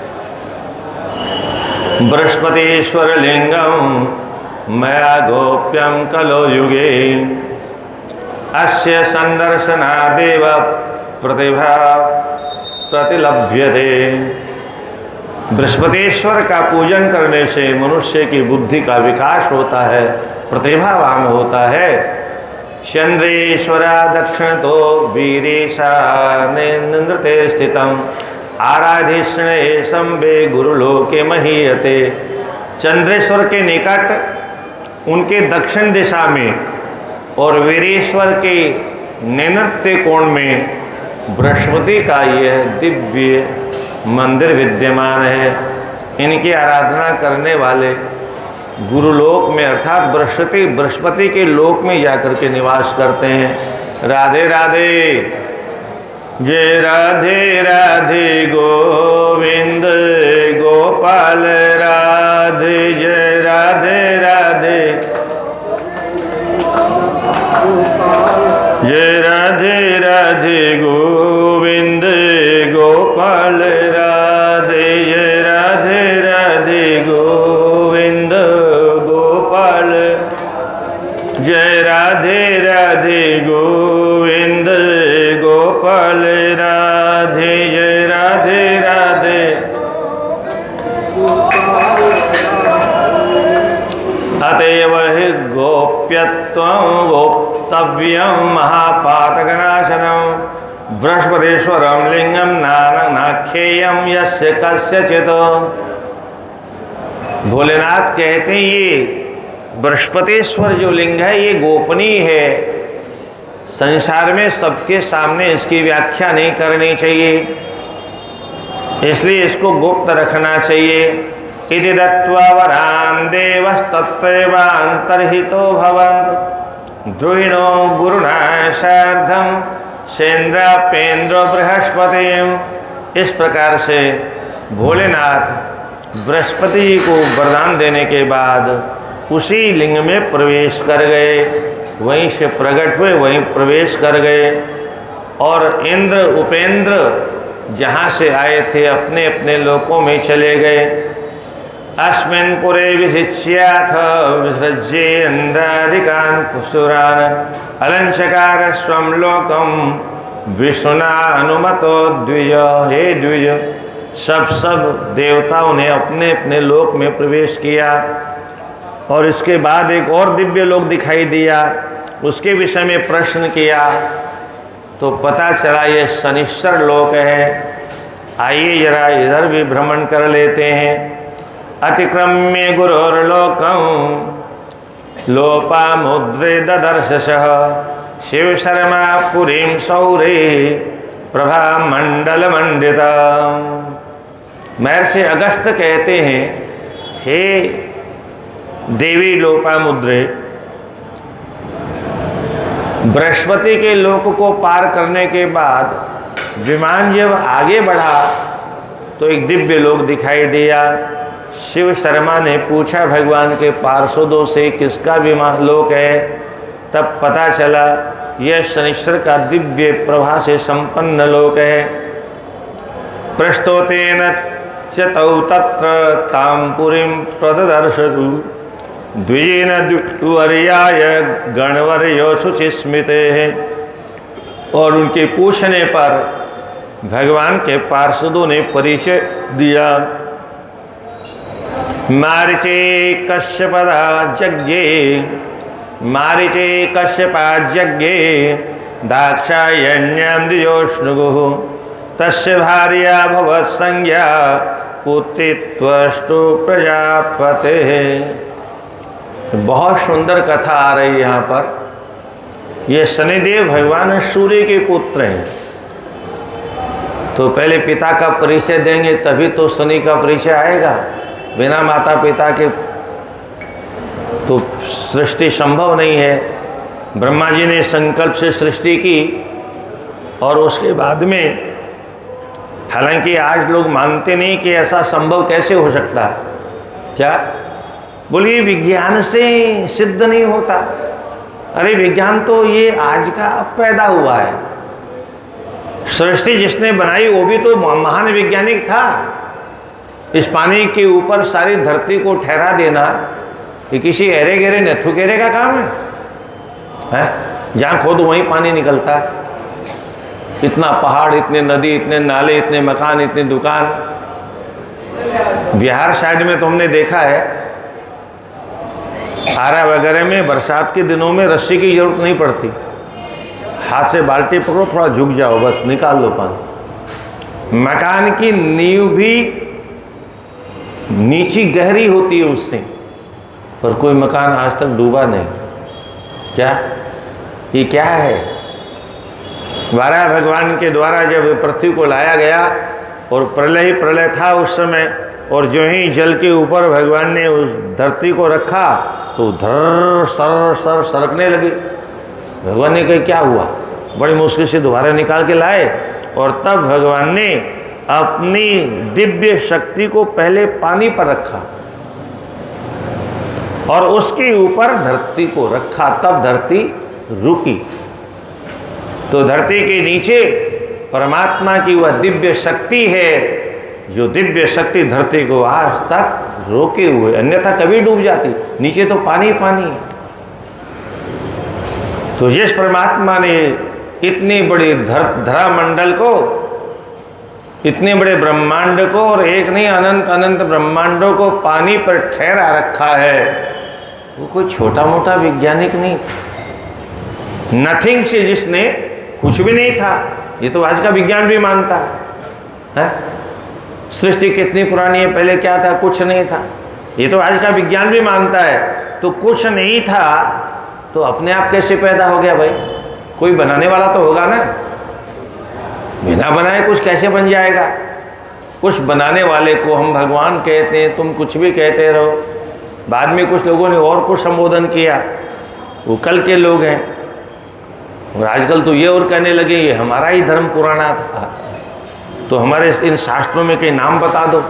बृहस्पतिश्वर लिंगम मया गोप्यम कलो युगे अस्य संदर्शनादेव प्रतिभा प्रतिलभ्यते। बृहस्पतिश्वर का पूजन करने से मनुष्य की बुद्धि का विकास होता है, प्रतिभावान होता है। चंद्रेश्वरा दक्षिण तो वीरेशा नृत्य स्थितम आराधिष्णे संबे गुरुलोके महीयते। चंद्रेश्वर के निकट उनके दक्षिण दिशा में और वीरेश्वर के नैऋत्य कोण में बृहस्पति का यह दिव्य मंदिर विद्यमान है। इनकी आराधना करने वाले गुरुलोक में अर्थात बृहस्पति के लोक में जाकर के निवास करते हैं। राधे राधे। जय राधे राधे गोविंद गोपाल राधे। जय राधे राधे। जय राधे राधे गोविंद गोपाल राधे। जय राधे राधे गोविंद गोपाल। जय राधे राधे गोविंद गोपाल राधे। जय राधे राधे। अतएव हि गोप्यत्वं गोप्तव्यं महापातकनाशनम् बृहस्पतिश्वरं लिंगम नाख्येयं यस्य कस्यचित्। भोलेनाथ कहते हैं ये बृहस्पतिश्वर जो लिंग है ये गोपनीय है, संसार में सबके सामने इसकी व्याख्या नहीं करनी चाहिए, इसलिए इसको गुप्त रखना चाहिए। इति दत्त्वा वरान् देवस्तत्रैवान्तर्हितो भवन् द्रोहिणो गुरुणा सार्धं सेन्द्रापेन्द्रो बृहस्पतिम्। इस प्रकार से भोलेनाथ बृहस्पति जी को वरदान देने के बाद उसी लिंग में प्रवेश कर गए, वहीं से प्रकट हुए, वहीं प्रवेश कर गए। और इंद्र उपेंद्र जहाँ से आए थे अपने अपने लोकों में चले गए। अस्मिन् पुरे विशिष्याथ विसृज्य इंद्रादिकान् पुष्टुरान् अलंशकार स्वं लोकम विष्णुना अनुमतो द्विज। हे द्विज, सब देवताओं ने अपने अपने लोक में प्रवेश किया। और इसके बाद एक और दिव्य लोक दिखाई दिया, उसके विषय में प्रश्न किया तो पता चला ये शनिश्चर लोक है। आइए जरा इधर भी भ्रमण कर लेते हैं। अतिक्रम्य गुरोर्लोकं लोपामुद्रे ददर्शसः शिव शर्मा पुरीं सौरे प्रभा मंडल मंडिता। महर्षि अगस्त्य कहते हैं, हे देवी लोपामुद्रे बृहस्पति के लोक को पार करने के बाद विमान जब आगे बढ़ा तो एक दिव्य लोक दिखाई दिया। शिव शर्मा ने पूछा भगवान के पार्षदों से किसका विमान लोक है, तब पता चला यह शनिश्चर का दिव्य प्रभा से संपन्न लोक है। पृष्ठोतेन च तौ तत्र तां पुरीं प्रदर्शतु द्विजेन द्विवर्याय गणवर्यो शुचिस्मिते है। और उनके पूछने पर भगवान के पार्षदों ने परिचय दिया। मारीचे कश्यपराजज्ञे मारीचे कश्यपाजज्ञे दाक्षायण्यां द्विजोष्णुगुः तस्य भार्या भवत् संज्ञा पुत्रित्वस्तु प्रजापते। बहुत सुंदर कथा आ रही है यहाँ पर। ये शनिदेव भगवान सूर्य के पुत्र हैं, तो पहले पिता का परिचय देंगे तभी तो शनि का परिचय आएगा। बिना माता पिता के तो सृष्टि संभव नहीं है। ब्रह्मा जी ने संकल्प से सृष्टि की और उसके बाद में, हालांकि आज लोग मानते नहीं कि ऐसा संभव कैसे हो सकता है। क्या बोलिए, विज्ञान से सिद्ध नहीं होता। अरे विज्ञान तो ये आज का पैदा हुआ है। सृष्टि जिसने बनाई वो भी तो महान वैज्ञानिक था। इस पानी के ऊपर सारी धरती को ठहरा देना ये किसी अरे गेरे नथु गेरे का काम है? जहाँ खोदो वहीं पानी निकलता है। इतना पहाड़, इतने नदी, इतने नाले, इतने मकान, इतनी दुकान। बिहार साइड में तो हमने देखा है, आरा वगैरह में बरसात के दिनों में रस्सी की जरूरत नहीं पड़ती। हाथ से बाल्टी पकड़ो, थोड़ा झुक जाओ, बस निकाल लो पानी। मकान की नींव भी नीची गहरी होती है उससे, पर कोई मकान आज तक डूबा नहीं। क्या ये क्या है? वारा भगवान के द्वारा जब पृथ्वी को लाया गया और प्रलय ही प्रलय था उस समय, और जो ही जल के ऊपर भगवान ने उस धरती को रखा तो धर सर सर सरकने लगी। भगवान ने कहा क्या हुआ? बड़ी मुश्किल से दोबारा निकाल के लाए, और तब भगवान ने अपनी दिव्य शक्ति को पहले पानी पर रखा और उसके ऊपर धरती को रखा, तब धरती रुकी। तो धरती के नीचे परमात्मा की वह दिव्य शक्ति है, जो दिव्य शक्ति धरती को आज तक रोके हुए, अन्यथा कभी डूब जाती। नीचे तो पानी पानी है। तो जिस परमात्मा ने इतनी बड़ी धरामंडल को, इतने बड़े ब्रह्मांड को, और एक नहीं अनंत अनंत ब्रह्मांडों को पानी पर ठहरा रखा है, वो कोई छोटा मोटा वैज्ञानिक नहीं था। नथिंग से जिसने कुछ भी नहीं था, ये तो आज का विज्ञान भी मानता है। सृष्टि कितनी पुरानी है, पहले क्या था? कुछ नहीं था। ये तो आज का विज्ञान भी मानता है। तो कुछ नहीं था तो अपने आप कैसे पैदा हो गया भाई? कोई बनाने वाला तो होगा ना। बिना बनाए कुछ कैसे बन जाएगा? कुछ बनाने वाले को हम भगवान कहते हैं, तुम कुछ भी कहते रहो। बाद में कुछ लोगों ने और कुछ संबोधन किया, वो कल के लोग हैं। और आजकल तो ये और कहने लगे ये हमारा ही धर्म पुराना था, तो हमारे इन शास्त्रों में कई नाम बता दो।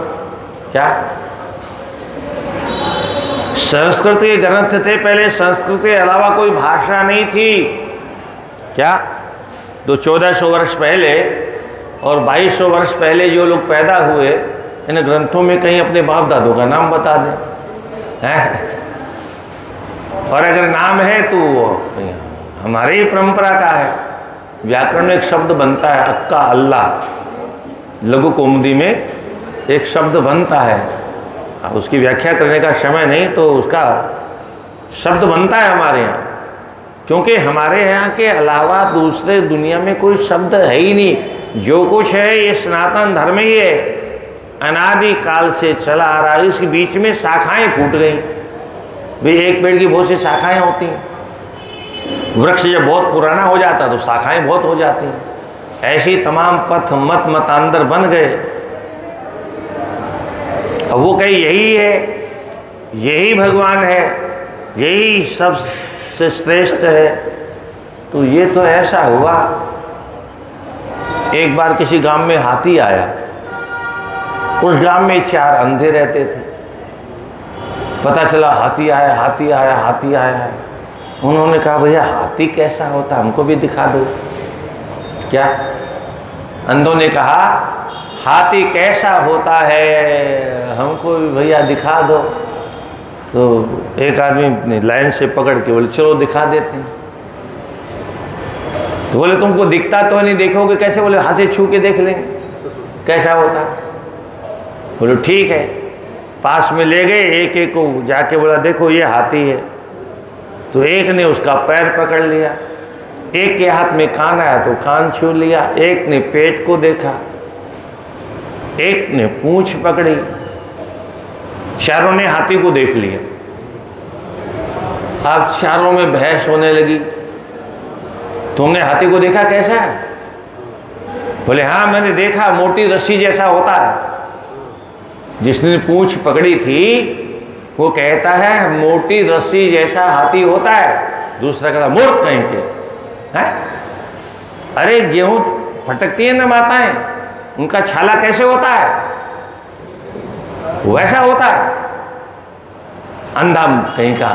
क्या संस्कृत के ग्रंथ थे पहले? संस्कृत के अलावा कोई भाषा नहीं थी। क्या तो 1400 वर्ष पहले और 2200 वर्ष पहले जो लोग पैदा हुए, इन ग्रंथों में कहीं अपने बाप दादों का नाम बता दें हैं? और अगर नाम है तो हमारी ही परंपरा का है। व्याकरण में एक शब्द बनता है अक्का अल्लाह, लघु कौमुदी में एक शब्द बनता है। अब उसकी व्याख्या करने का समय नहीं, तो उसका शब्द बनता है हमारे यहाँ, क्योंकि हमारे यहाँ के अलावा दूसरे दुनिया में कोई शब्द है ही नहीं। जो कुछ है ये सनातन धर्म ही है, अनादि काल से चला आ रहा है। इसके बीच में शाखाएं फूट गई भाई। एक पेड़ की बहुत सी शाखाएं होती हैं। वृक्ष जब बहुत पुराना हो जाता तो शाखाएं बहुत हो जाती हैं। ऐसी तमाम पथ मत मतांतर बन गए। अब वो कहीं यही है, यही भगवान है, यही सबसे श्रेष्ठ है। तो ये तो ऐसा हुआ, एक बार किसी गांव में हाथी आया। उस गांव में 4 अंधे रहते थे। पता चला हाथी आया, हाथी आया, हाथी आया है। उन्होंने कहा भैया हाथी कैसा होता, हमको भी दिखा दो। क्या? अंधों ने कहा हाथी कैसा होता है हमको भी भैया दिखा दो। तो एक आदमी लाइन से पकड़ के बोले चलो दिखा देते हैं। तो बोले तुमको दिखता तो नहीं, देखोगे कैसे? बोले हाथ से छू के देख लेंगे कैसा होता है। बोले ठीक है। पास में ले गए, एक एक को जाके बोला देखो ये हाथी है। तो एक ने उसका पैर पकड़ लिया, एक के हाथ में कान आया तो कान छू लिया, एक ने पेट को देखा, एक ने पूंछ पकड़ी। चारों ने हाथी को देख लिया। अब चारों में बहस होने लगी, तुमने हाथी को देखा कैसा है? बोले हाँ मैंने देखा, मोटी रस्सी जैसा होता है। जिसने पूंछ पकड़ी थी वो कहता है मोटी रस्सी जैसा हाथी होता है। दूसरा कहता मूर्ख कहीं के है, अरे गेहूं फटकती है ना माताएं, उनका छाला कैसे होता है वैसा होता है। अंधा कहीं का,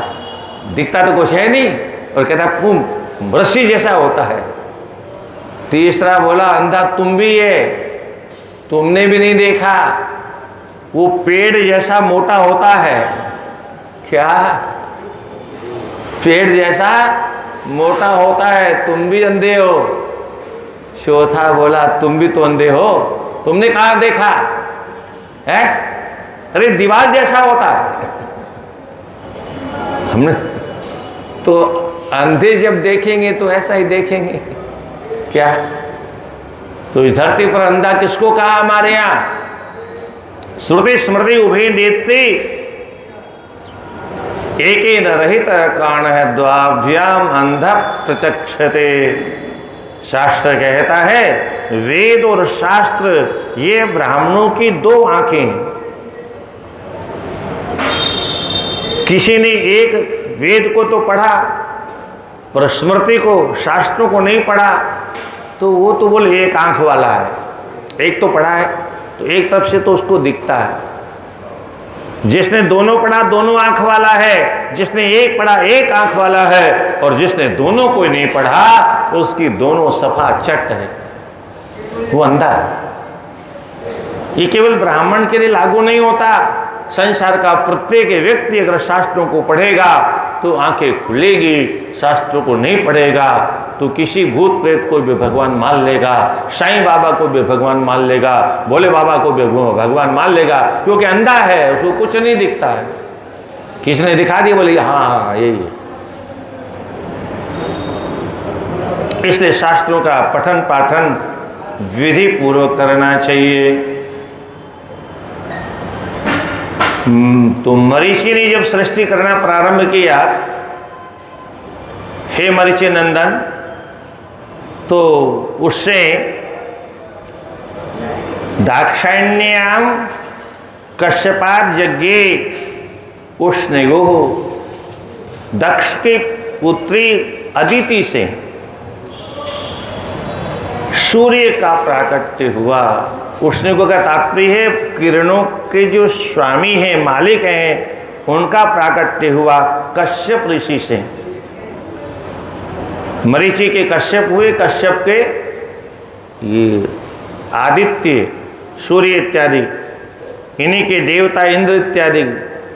दिखता तो कुछ है नहीं और कहता रस्सी जैसा होता है। तीसरा बोला अंधा तुम भी है, तुमने भी नहीं देखा, वो पेड़ जैसा मोटा होता है। क्या? पेड़ जैसा मोटा होता है, तुम भी अंधे हो। चौथा बोला तुम भी तो अंधे हो, तुमने कहाँ देखा है? अरे दीवार जैसा होता है। हमने तो अंधे जब देखेंगे तो ऐसा ही देखेंगे। क्या? तो इस धरती पर अंधा किसको कहा हमारे यहाँ? श्रुति स्मृति उभय नेत्री एके न रहित कारण है द्वाभ्याम अंध प्रचक्षते। शास्त्र कहता है वेद और शास्त्र ये ब्राह्मणों की 2 आंखें हैं। किसी ने एक वेद को तो पढ़ा पर स्मृति को, शास्त्रों को नहीं पढ़ा, तो वो तो बोले एक आंख वाला है। एक तो पढ़ा है तो एक तरफ से तो उसको दिखता है। जिसने दोनों पढ़ा दोनों आंख वाला है, जिसने एक पढ़ा एक आंख वाला है, और जिसने दोनों को नहीं पढ़ा उसकी दोनों सफा चट है, वो अंधा है। ये केवल ब्राह्मण के लिए लागू नहीं होता, संसार का प्रत्येक व्यक्ति अगर शास्त्रों को पढ़ेगा तो आंखें खुलेगी, शास्त्रों को नहीं पढ़ेगा तो किसी भूत प्रेत को भी भगवान मान लेगा, साईं बाबा को भी भगवान मान लेगा, भोले बाबा को भी भगवान मान लेगा, क्योंकि अंधा है, उसको कुछ नहीं दिखता है। किसने दिखा दिया बोले हाँ हाँ यही है। इसलिए शास्त्रों का पठन पाठन विधि पूर्वक करना चाहिए। तो मरीचि ने जब सृष्टि करना प्रारंभ किया, हे मरीचि नंदन, तो उससे दाक्षायण्याम कश्यपाद यज्ञे उष्णगो, दक्ष की पुत्री अदिति से सूर्य का प्राकट्य हुआ। उष्णगो का तात्पर्य है किरणों के जो स्वामी हैं, मालिक हैं, उनका प्राकट्य हुआ कश्यप ऋषि से। मरीचि के कश्यप हुए, कश्यप के ये आदित्य, सूर्य इत्यादि, इन्हीं के देवता इंद्र इत्यादि,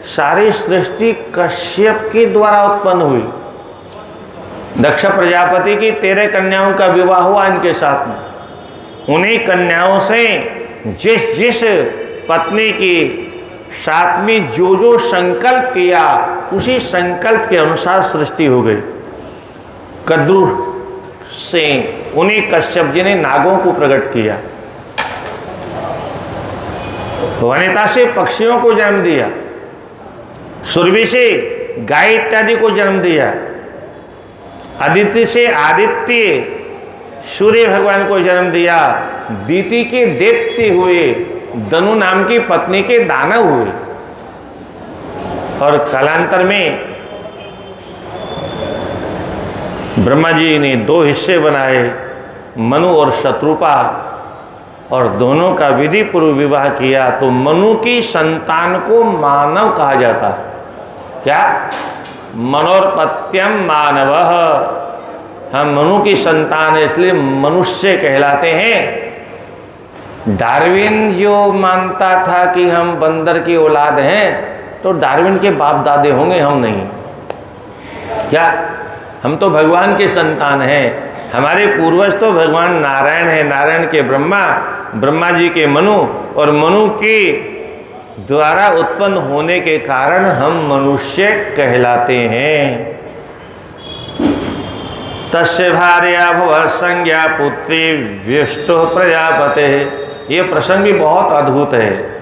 सारी सृष्टि कश्यप के द्वारा उत्पन्न हुई। दक्ष प्रजापति की 13 कन्याओं का विवाह हुआ इनके साथ में। उन्हीं कन्याओं से जिस जिस पत्नी की साथ में जो जो संकल्प किया, उसी संकल्प के अनुसार सृष्टि हो गई। कद्रु से उन्हीं कश्यप जी ने नागों को प्रकट किया, वनिता से पक्षियों को जन्म दिया, सुरभि से गाय इत्यादि को जन्म दिया, आदित्य से आदित्य सूर्य भगवान को जन्म दिया, दीति के दैत्य हुए, दनु नाम की पत्नी के दानव हुए। और कालांतर में ब्रह्मा जी ने 2 हिस्से बनाए, मनु और शत्रुपा, और दोनों का विधि पूर्व विवाह किया। तो मनु की संतान को मानव कहा जाता है। क्या? मनोरपत्यम मानवः। हम मनु की संतान है, इसलिए मनुष्य कहलाते हैं। डार्विन जो मानता था कि हम बंदर की औलाद हैं, तो डार्विन के बाप दादे होंगे, हम नहीं। क्या? हम तो भगवान के संतान हैं। हमारे पूर्वज तो भगवान नारायण है, नारायण के ब्रह्मा, ब्रह्मा जी के मनु, और मनु के द्वारा उत्पन्न होने के कारण हम मनुष्य कहलाते हैं। तस्य भार्या भुव संज्ञा पुत्री विष्णु प्रजापते। ये प्रसंग भी बहुत अद्भुत है।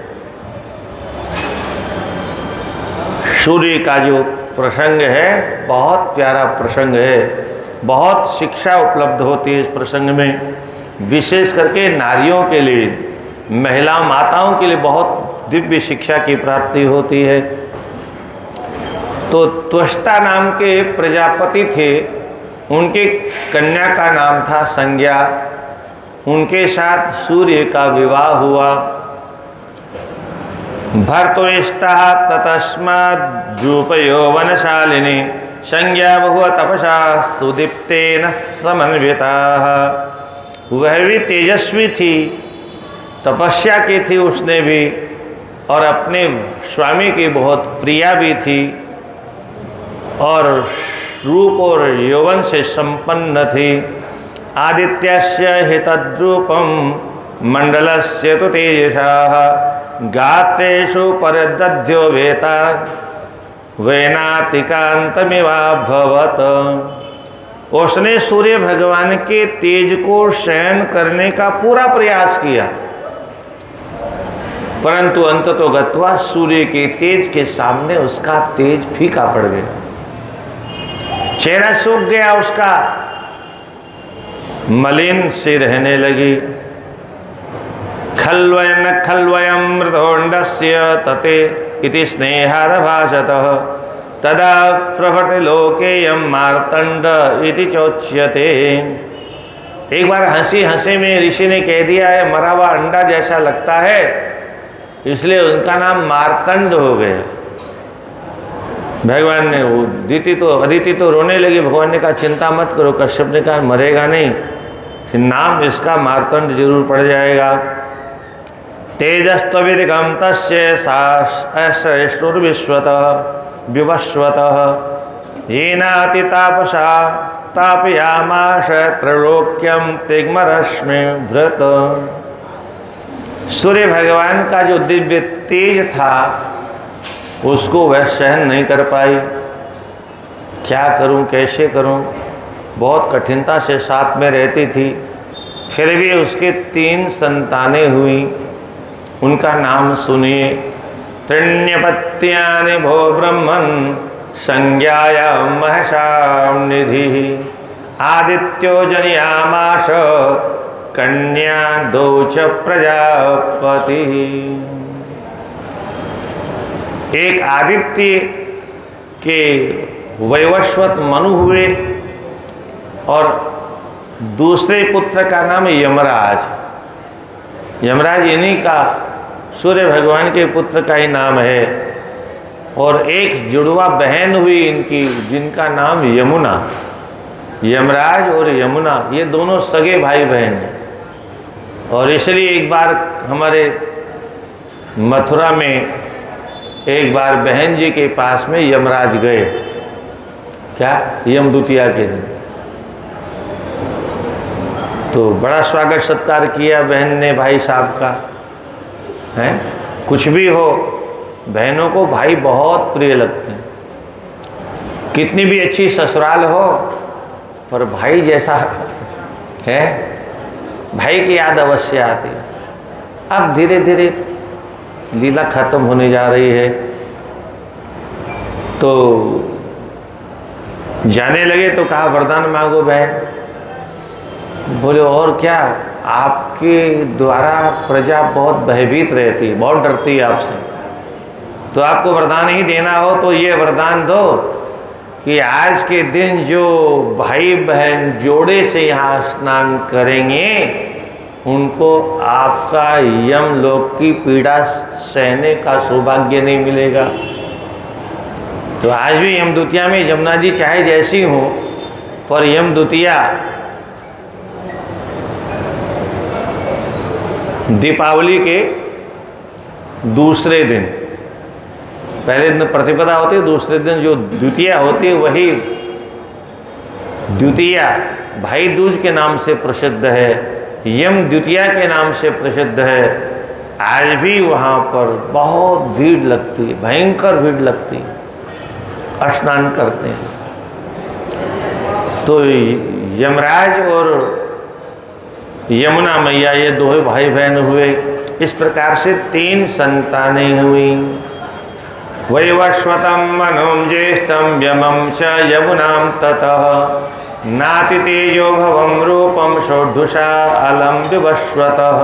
सूर्य का जो प्रसंग है बहुत प्यारा प्रसंग है, बहुत शिक्षा उपलब्ध होती है इस प्रसंग में। विशेष करके नारियों के लिए, महिला माताओं के लिए बहुत दिव्य शिक्षा की प्राप्ति होती है। तो त्वष्टा नाम के प्रजापति थे, उनके कन्या का नाम था संज्ञा। उनके साथ सूर्य का विवाह हुआ। भर्तुरिष्टा ततस्माद्रूपयौवनशालिनी संज्ञा बहु तपसा सुदीप्तेन समन्विता। वह भी तेजस्वी थी, तपस्या की थी उसने भी, और अपने स्वामी की बहुत प्रिया भी थी, और रूप और यौवन से संपन्न थी। आदित्यस्य हितद्रूपम मंडलस्य तु तेजसा गात्रेषु परदध्यो वेता वैनातिकांतमिवाभवत्। उसने सूर्य भगवान के तेज को शयन करने का पूरा प्रयास किया, परंतु अंततो गत्वा सूर्य के तेज के सामने उसका तेज फीका पड़ गया, चेहरा सूख गया, उसका मलिन सी रहने लगी। खल्वयन खल्वयम मृतोण्डस्य तते इति स्नेहारभाषतः तदा प्रभृति लोकेयम मार्तंड इति चोच्यते। एक बार हंसी हंसी में ऋषि ने कह दिया है मरा हुआ अंडा जैसा लगता है, इसलिए उनका नाम मार्तंड हो गया। भगवान ने वो अदिति तो रोने लगी। भगवान ने कहा चिंता मत करो, कश्यप ने कहा मरेगा नहीं, फिर नाम इसका मार्तंड जरूर पड़ जाएगा। तेजस्त्वविदिगम तस्य श्रेष्ठुर्विश्वतः विवस्वतः येनाति तापसा तापयामास त्रैलोक्यम तिग्मरश्मि व्रत। सूर्य भगवान का जो दिव्य तेज था उसको वह सहन नहीं कर पाई। क्या करूं, कैसे करूं, बहुत कठिनता से साथ में रहती थी। फिर भी उसके 3 संतानें हुई। उनका नाम सुनिए। त्रिण्यपत्यानि भो ब्रह्मन् संज्ञाया महसां निधि आदित्यो जनियामास कन्या 2 च प्रजापति। एक आदित्य के वैवस्वत मनु हुए और दूसरे पुत्र का नाम यमराज। यमराज इन्हीं का सूर्य भगवान के पुत्र का ही नाम है। और एक जुड़वा बहन हुई इनकी जिनका नाम यमुना। यमराज और यमुना ये दोनों सगे भाई बहन हैं। और इसलिए एक बार हमारे मथुरा में एक बार बहन जी के पास में यमराज गए। क्या? यमदूतिया के दिन। तो बड़ा स्वागत सत्कार किया बहन ने भाई साहब का। हैं, कुछ भी हो बहनों को भाई बहुत प्रिय लगते हैं। कितनी भी अच्छी ससुराल हो पर भाई जैसा है, भाई की याद अवश्य आती है। अब धीरे धीरे लीला खत्म होने जा रही है, तो जाने लगे तो कहा वरदान मांगो बहन। बोले और क्या, आपके द्वारा प्रजा बहुत भयभीत रहती है, बहुत डरती है आपसे। तो आपको वरदान ही देना हो तो ये वरदान दो कि आज के दिन जो भाई बहन जोड़े से यहाँ स्नान करेंगे उनको आपका यमलोक की पीड़ा सहने का सौभाग्य नहीं मिलेगा। तो आज भी यमदूतिया में यमुना जी चाहे जैसी हो, पर यमदूतिया दीपावली के दूसरे दिन, पहले दिन प्रतिपदा होती है, दूसरे दिन जो द्वितीया होती है वही द्वितीया भाई दूज के नाम से प्रसिद्ध है, यम द्वितीया के नाम से प्रसिद्ध है। आज भी वहाँ पर बहुत भीड़ लगती है, भयंकर भीड़ लगती है, स्नान करते हैं। तो यमराज और यमुना मैया ये दो भाई बहन हुए। इस प्रकार से 3 संतानें हुई। वैवस्वतं मनुं ज्येष्ठं यमं च यमुनां ततः नाति तेजो भवं रूपं षोडशा अलम विवस्वतः।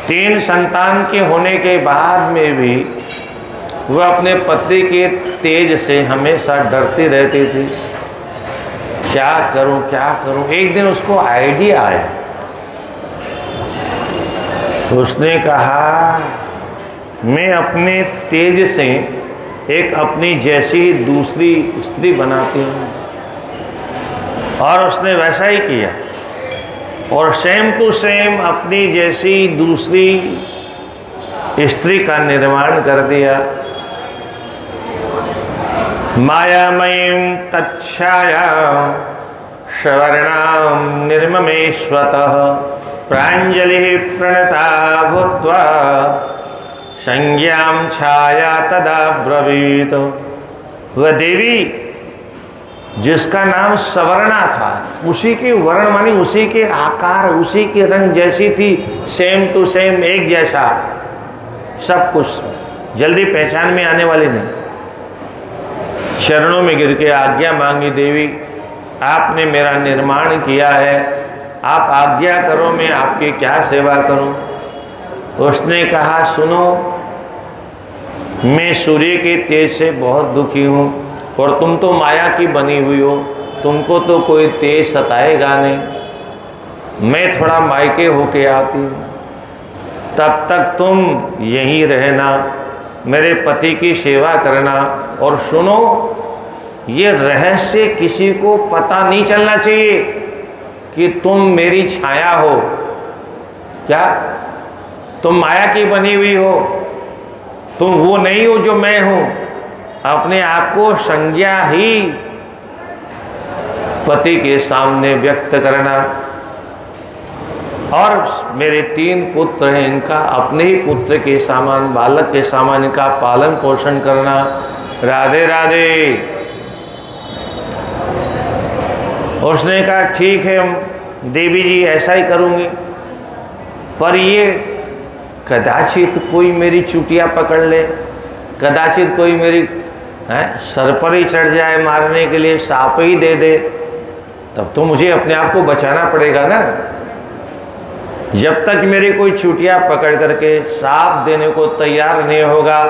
3 संतान के होने के बाद में भी वह अपने पति के तेज से हमेशा डरती रहती थी। क्या करूं क्या करूं। एक दिन उसको आइडिया आया, उसने कहा मैं अपने तेज से एक अपनी जैसी दूसरी स्त्री बनाती हूँ। और उसने वैसा ही किया और सेम टू सेम अपनी जैसी दूसरी स्त्री का निर्माण कर दिया। मायामयीं तच्छायां सवर्णां निर्ममेश्वतः प्राञ्जलिः प्रणता भूत्वा संज्ञां छाया तदा ब्रवीत। वह देवी जिसका नाम सवर्णा था, उसी के वर्ण मानी उसी के आकार उसी के रंग जैसी थी, सेम टू सेम एक जैसा सब कुछ, जल्दी पहचान में आने वाली नहीं। चरणों में गिर के आज्ञा मांगी, देवी आपने मेरा निर्माण किया है, आप आज्ञा करो मैं आपकी क्या सेवा करूं। उसने कहा सुनो, मैं सूर्य के तेज से बहुत दुखी हूँ और तुम तो माया की बनी हुई हो, तुमको तो कोई तेज सताएगा नहीं। मैं थोड़ा मायके होके आती हूँ, तब तक तुम यहीं रहना, मेरे पति की सेवा करना। और सुनो, ये रहस्य किसी को पता नहीं चलना चाहिए कि तुम मेरी छाया हो। क्या तुम माया की बनी हुई हो, तुम वो नहीं हो जो मैं हूं। अपने आप को संज्ञा ही पति के सामने व्यक्त करना। और मेरे 3 पुत्र हैं, इनका अपने ही पुत्र के समान, बालक के समान इनका पालन पोषण करना। राधे राधे। उसने कहा ठीक है देवी जी, ऐसा ही करूँगी, पर ये कदाचित कोई मेरी चुटिया पकड़ ले, कदाचित कोई मेरी सर पर ही चढ़ जाए मारने के लिए, सांप ही दे दे, तब तो मुझे अपने आप को बचाना पड़ेगा ना। जब तक मेरी कोई चुटिया पकड़ करके सांप देने को तैयार नहीं होगा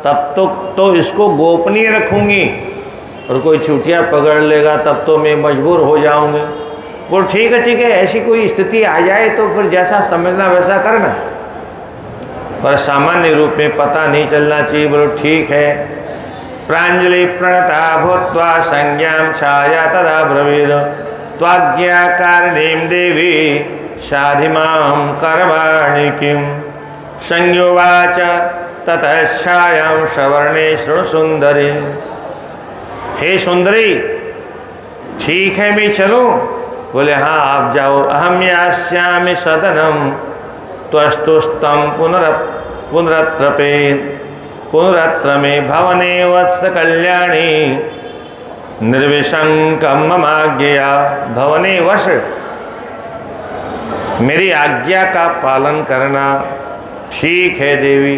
तब तो इसको गोपनीय रखूंगी, और कोई चुटिया पकड़ लेगा तब तो मैं मजबूर हो जाऊंगी। बोल ठीक है, ऐसी कोई स्थिति आ जाए तो फिर जैसा समझना वैसा करना, पर सामान्य रूप में पता नहीं चलना चाहिए। बोलो ठीक है। प्रांजलि प्रणता भूत्वा संज्ञां छाया तदा ब्रवीर त्वाज्ञाकारिणीं देवी शाधिमां करवाणि किं। संयोवाच ततः छायां सवर्णे शृणु सुंदरी। हे सुंदरी, ठीक है मैं चलूं? बोले हाँ आप जाओ। अहम यास्यामि सदनम त्वस्तुस्तं पुनरत्र में भवने वत्स कल्याणी निर्विशंकम ममाज्ञया। भवने वश, मेरी आज्ञा का पालन करना। ठीक है देवी।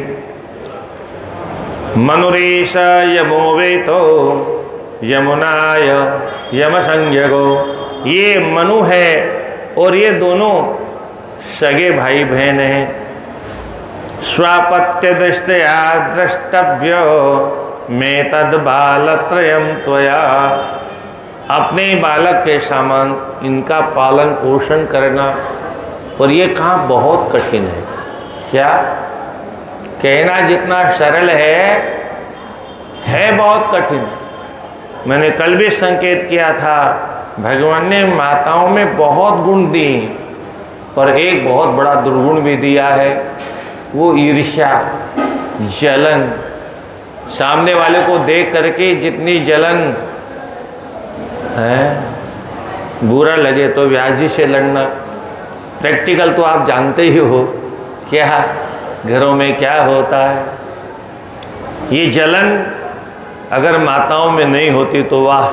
मनुरेश यमो वेतो यमुनाय यम संज्ञगो। ये मनु है और ये दोनों सगे भाई बहन हैं। स्वापत्य दृष्टया द्रष्टव्यो में तद बालत्रयम त्वया। अपने बालक के समान इनका पालन पोषण करना, और ये काम बहुत कठिन है। क्या कहना जितना सरल है बहुत कठिन। मैंने कल भी संकेत किया था, भगवान ने माताओं में बहुत गुण दिए, पर एक बहुत बड़ा दुर्गुण भी दिया है, वो ईर्ष्या, जलन। सामने वाले को देख करके जितनी जलन है, बुरा लगे तो व्याजी से लड़ना। प्रैक्टिकल तो आप जानते ही हो क्या घरों में क्या होता है। ये जलन अगर माताओं में नहीं होती तो वाह,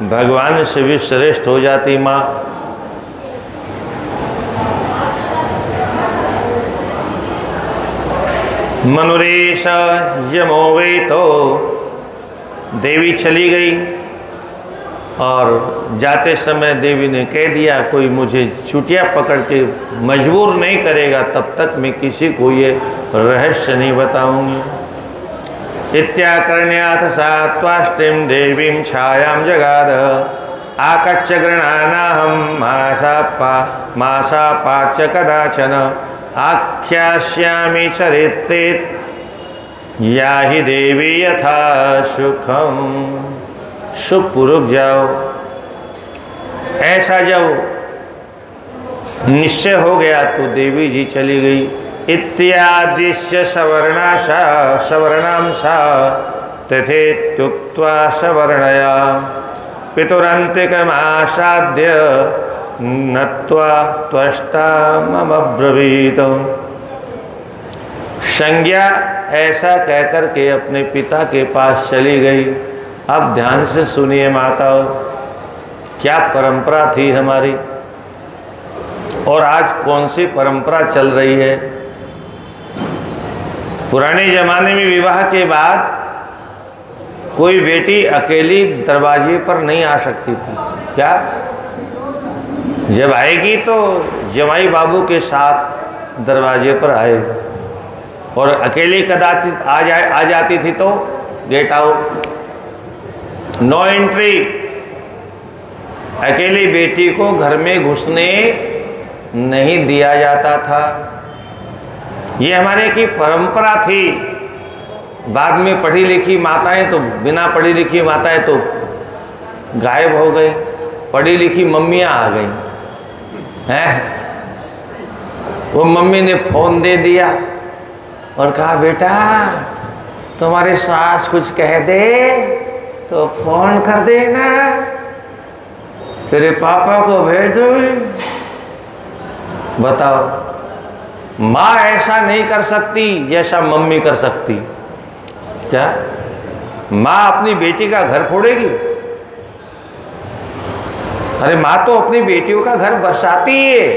भगवान से भी श्रेष्ठ हो जाती माँ। मनुरेश यमो वे, तो देवी चली गई और जाते समय देवी ने कह दिया, कोई मुझे चुटिया पकड़ के मजबूर नहीं करेगा तब तक मैं किसी को ये रहस्य नहीं बताऊंगी। इत्याकर्ण्याथ सा त्वाष्टिम देवीं छायां जगाद आकच्च गृणानाहं मासापाच कदाचन आख्यास्यामि चरित्रे या ही देवी यथा सुखम। सुखपूर्वक जाओ। ऐसा जब निश्चय हो गया तो देवी जी चली गई। इत्यादिश्य सवर्णाम सा तथेत्युक्त्वा सवर्णया पितुरन्तिकमासाद्य नत्वा त्वष्टा मम ब्रवीत। संज्ञा ऐसा कहकर के अपने पिता के पास चली गई। अब ध्यान से सुनिए माताओं, क्या परंपरा थी हमारी और आज कौन सी परंपरा चल रही है। पुराने जमाने में विवाह के बाद कोई बेटी अकेली दरवाजे पर नहीं आ सकती थी। क्या जब आएगी तो जमाई बाबू के साथ दरवाजे पर आएगी, और अकेली कदाचित आ जाती थी तो गेट आउट, नो एंट्री। अकेली बेटी को घर में घुसने नहीं दिया जाता था। ये हमारे की परंपरा थी। बाद में पढ़ी लिखी माताएं तो, बिना पढ़ी लिखी माताएं तो गायब हो गई, पढ़ी लिखी मम्मियां आ गई हैं। वो मम्मी ने फोन दे दिया और कहा, बेटा तुम्हारी सास कुछ कह दे तो फोन कर देना, तेरे पापा को भेज दो। बताओ, माँ ऐसा नहीं कर सकती जैसा मम्मी कर सकती। क्या माँ अपनी बेटी का घर फोड़ेगी? अरे माँ तो अपनी बेटियों का घर बसाती है।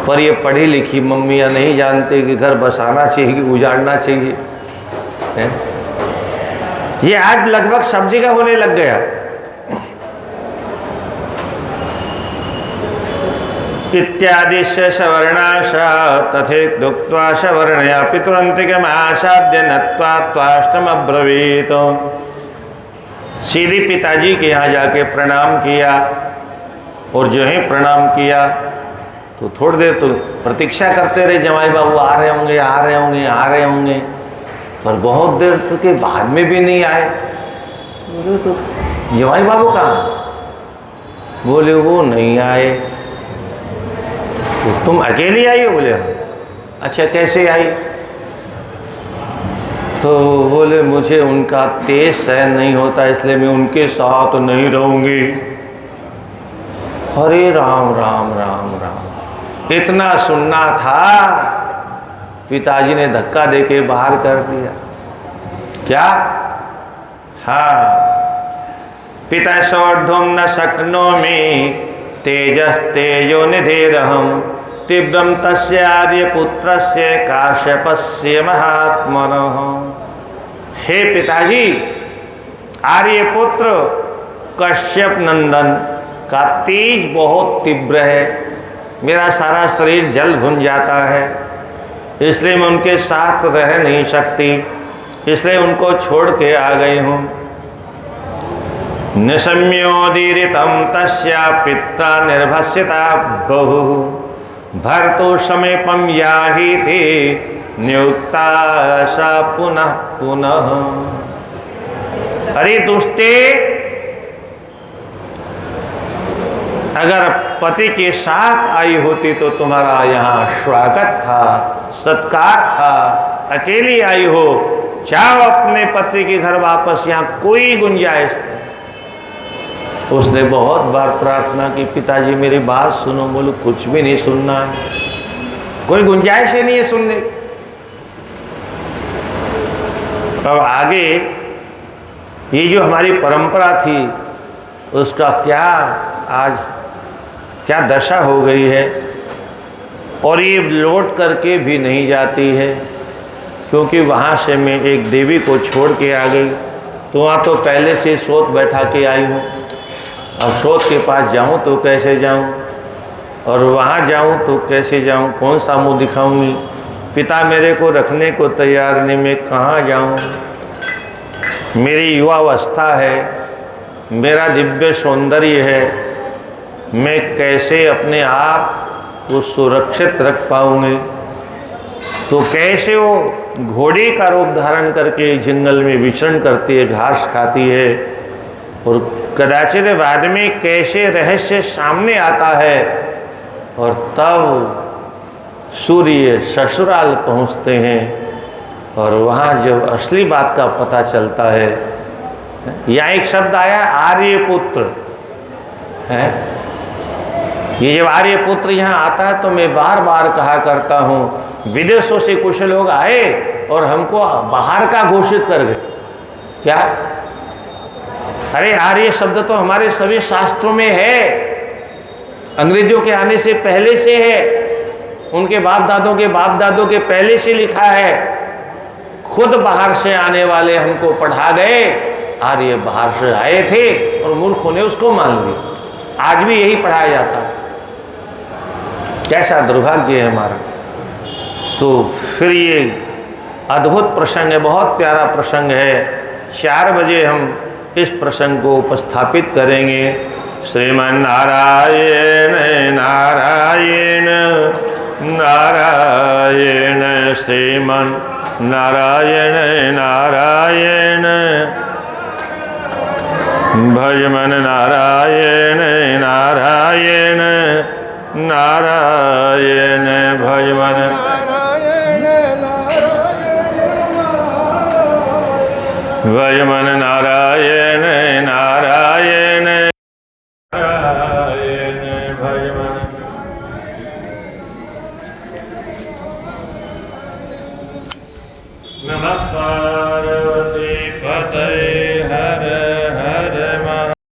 पर ये पढ़ी लिखी मम्मियाँ नहीं जानते कि घर बसाना चाहिए कि उजाड़ना चाहिए है? ये आज लगभग सब जगह होने लग गया। इत्यादि सवर्णाशा तथेत्युक्त्वा सवर्णया पितुरन्तिकमासाद्य नत्वा त्वाष्टम अब्रवीत। सीधी पिताजी के यहाँ जाके प्रणाम किया, और जो ही प्रणाम किया तो थोड़ी देर तो प्रतीक्षा करते रहे, जमाई बाबू आ रहे होंगे, आ रहे होंगे, आ रहे होंगे, पर बहुत देर तक के बाद में भी नहीं आए। बोले तो जमाई बाबू कहाँ? बोले वो नहीं आए। तो तुम अकेली आई हो? बोले अच्छा, कैसे आई? तो बोले मुझे उनका तेज सहन नहीं होता, इसलिए मैं उनके साथ नहीं रहूंगी। हरे राम राम राम राम। इतना सुनना था, पिताजी ने धक्का देके बाहर कर दिया। क्या? हाँ, पिता सोढ़ुम न शक्नोमि तेजस्तेजो निधिरहम् तीव्रम तस्य आर्यपुत्रस्य काश्यपस्य महात्मनः। हे पिताजी, आर्यपुत्र कश्यप नंदन का तेज बहुत तीव्र है, मेरा सारा शरीर जल भुन जाता है। इसलिए मैं उनके साथ रह नहीं सकती, इसलिए उनको छोड़ के आ गई हूँ। निशम्योदीरितं तस्या पित्रा निर्भस्यता बहु भर्तु समीपम याहि ते नियुक्ता सा पुनः पुनः। अरे दुष्टे, अगर पति के साथ आई होती तो तुम्हारा यहाँ स्वागत था, सत्कार था। अकेली आई हो, जाओ अपने पति के घर वापस, यहाँ कोई गुंजाइश नहीं। उसने बहुत बार प्रार्थना की, पिताजी मेरी बात सुनो। बोलो कुछ भी नहीं सुनना है, कोई गुंजाइश ही नहीं है सुनने की। अब आगे ये जो हमारी परंपरा थी उसका क्या दशा हो गई है। और ये लौट करके भी नहीं जाती है, क्योंकि वहाँ से मैं एक देवी को छोड़ के आ गई। तो वहाँ तो पहले से सोच बैठा के आई हूँ, अब सोच के पास जाऊँ तो कैसे जाऊँ, और वहाँ जाऊँ तो कैसे जाऊँ, कौन सा मुँह दिखाऊँगी। पिता मेरे को रखने को तैयार नहीं, मैं कहाँ जाऊँ। मेरी युवावस्था है, मेरा दिव्य सौंदर्य है, मैं कैसे अपने आप को सुरक्षित रख पाऊँगी। तो कैसे वो घोड़े का रूप धारण करके जंगल में विचरण करती है, घास खाती है, और कदाचित बाद में कैसे रहस्य सामने आता है। और तब सूर्य ससुराल पहुँचते हैं, और वहाँ जब असली बात का पता चलता है, यहाँ एक शब्द आया आर्यपुत्र है। ये जब आर्यपुत्र यहाँ आता है तो मैं बार बार कहा करता हूँ, विदेशों से कुछ लोग आए और हमको बाहर का घोषित कर गए। क्या? अरे आर्य शब्द तो हमारे सभी शास्त्रों में है, अंग्रेजों के आने से पहले से है, उनके बाप दादों के पहले से लिखा है। खुद बाहर से आने वाले हमको पढ़ा गए, आर्य बाहर से आए थे और मूर्खों ने उसको मान लिया। आज भी यही पढ़ाया जाता है। कैसा दुर्भाग्य है हमारा। तो फिर ये अद्भुत प्रसंग है, बहुत प्यारा प्रसंग है। 4 बजे हम इस प्रसंग को उपस्थापित करेंगे। श्रीमन् नारायण नारायण नारायण, श्रीमन् नारायण नारायण, भजमन नारायण नारायण नारायण, भजमन भजमन नारायण नारायण।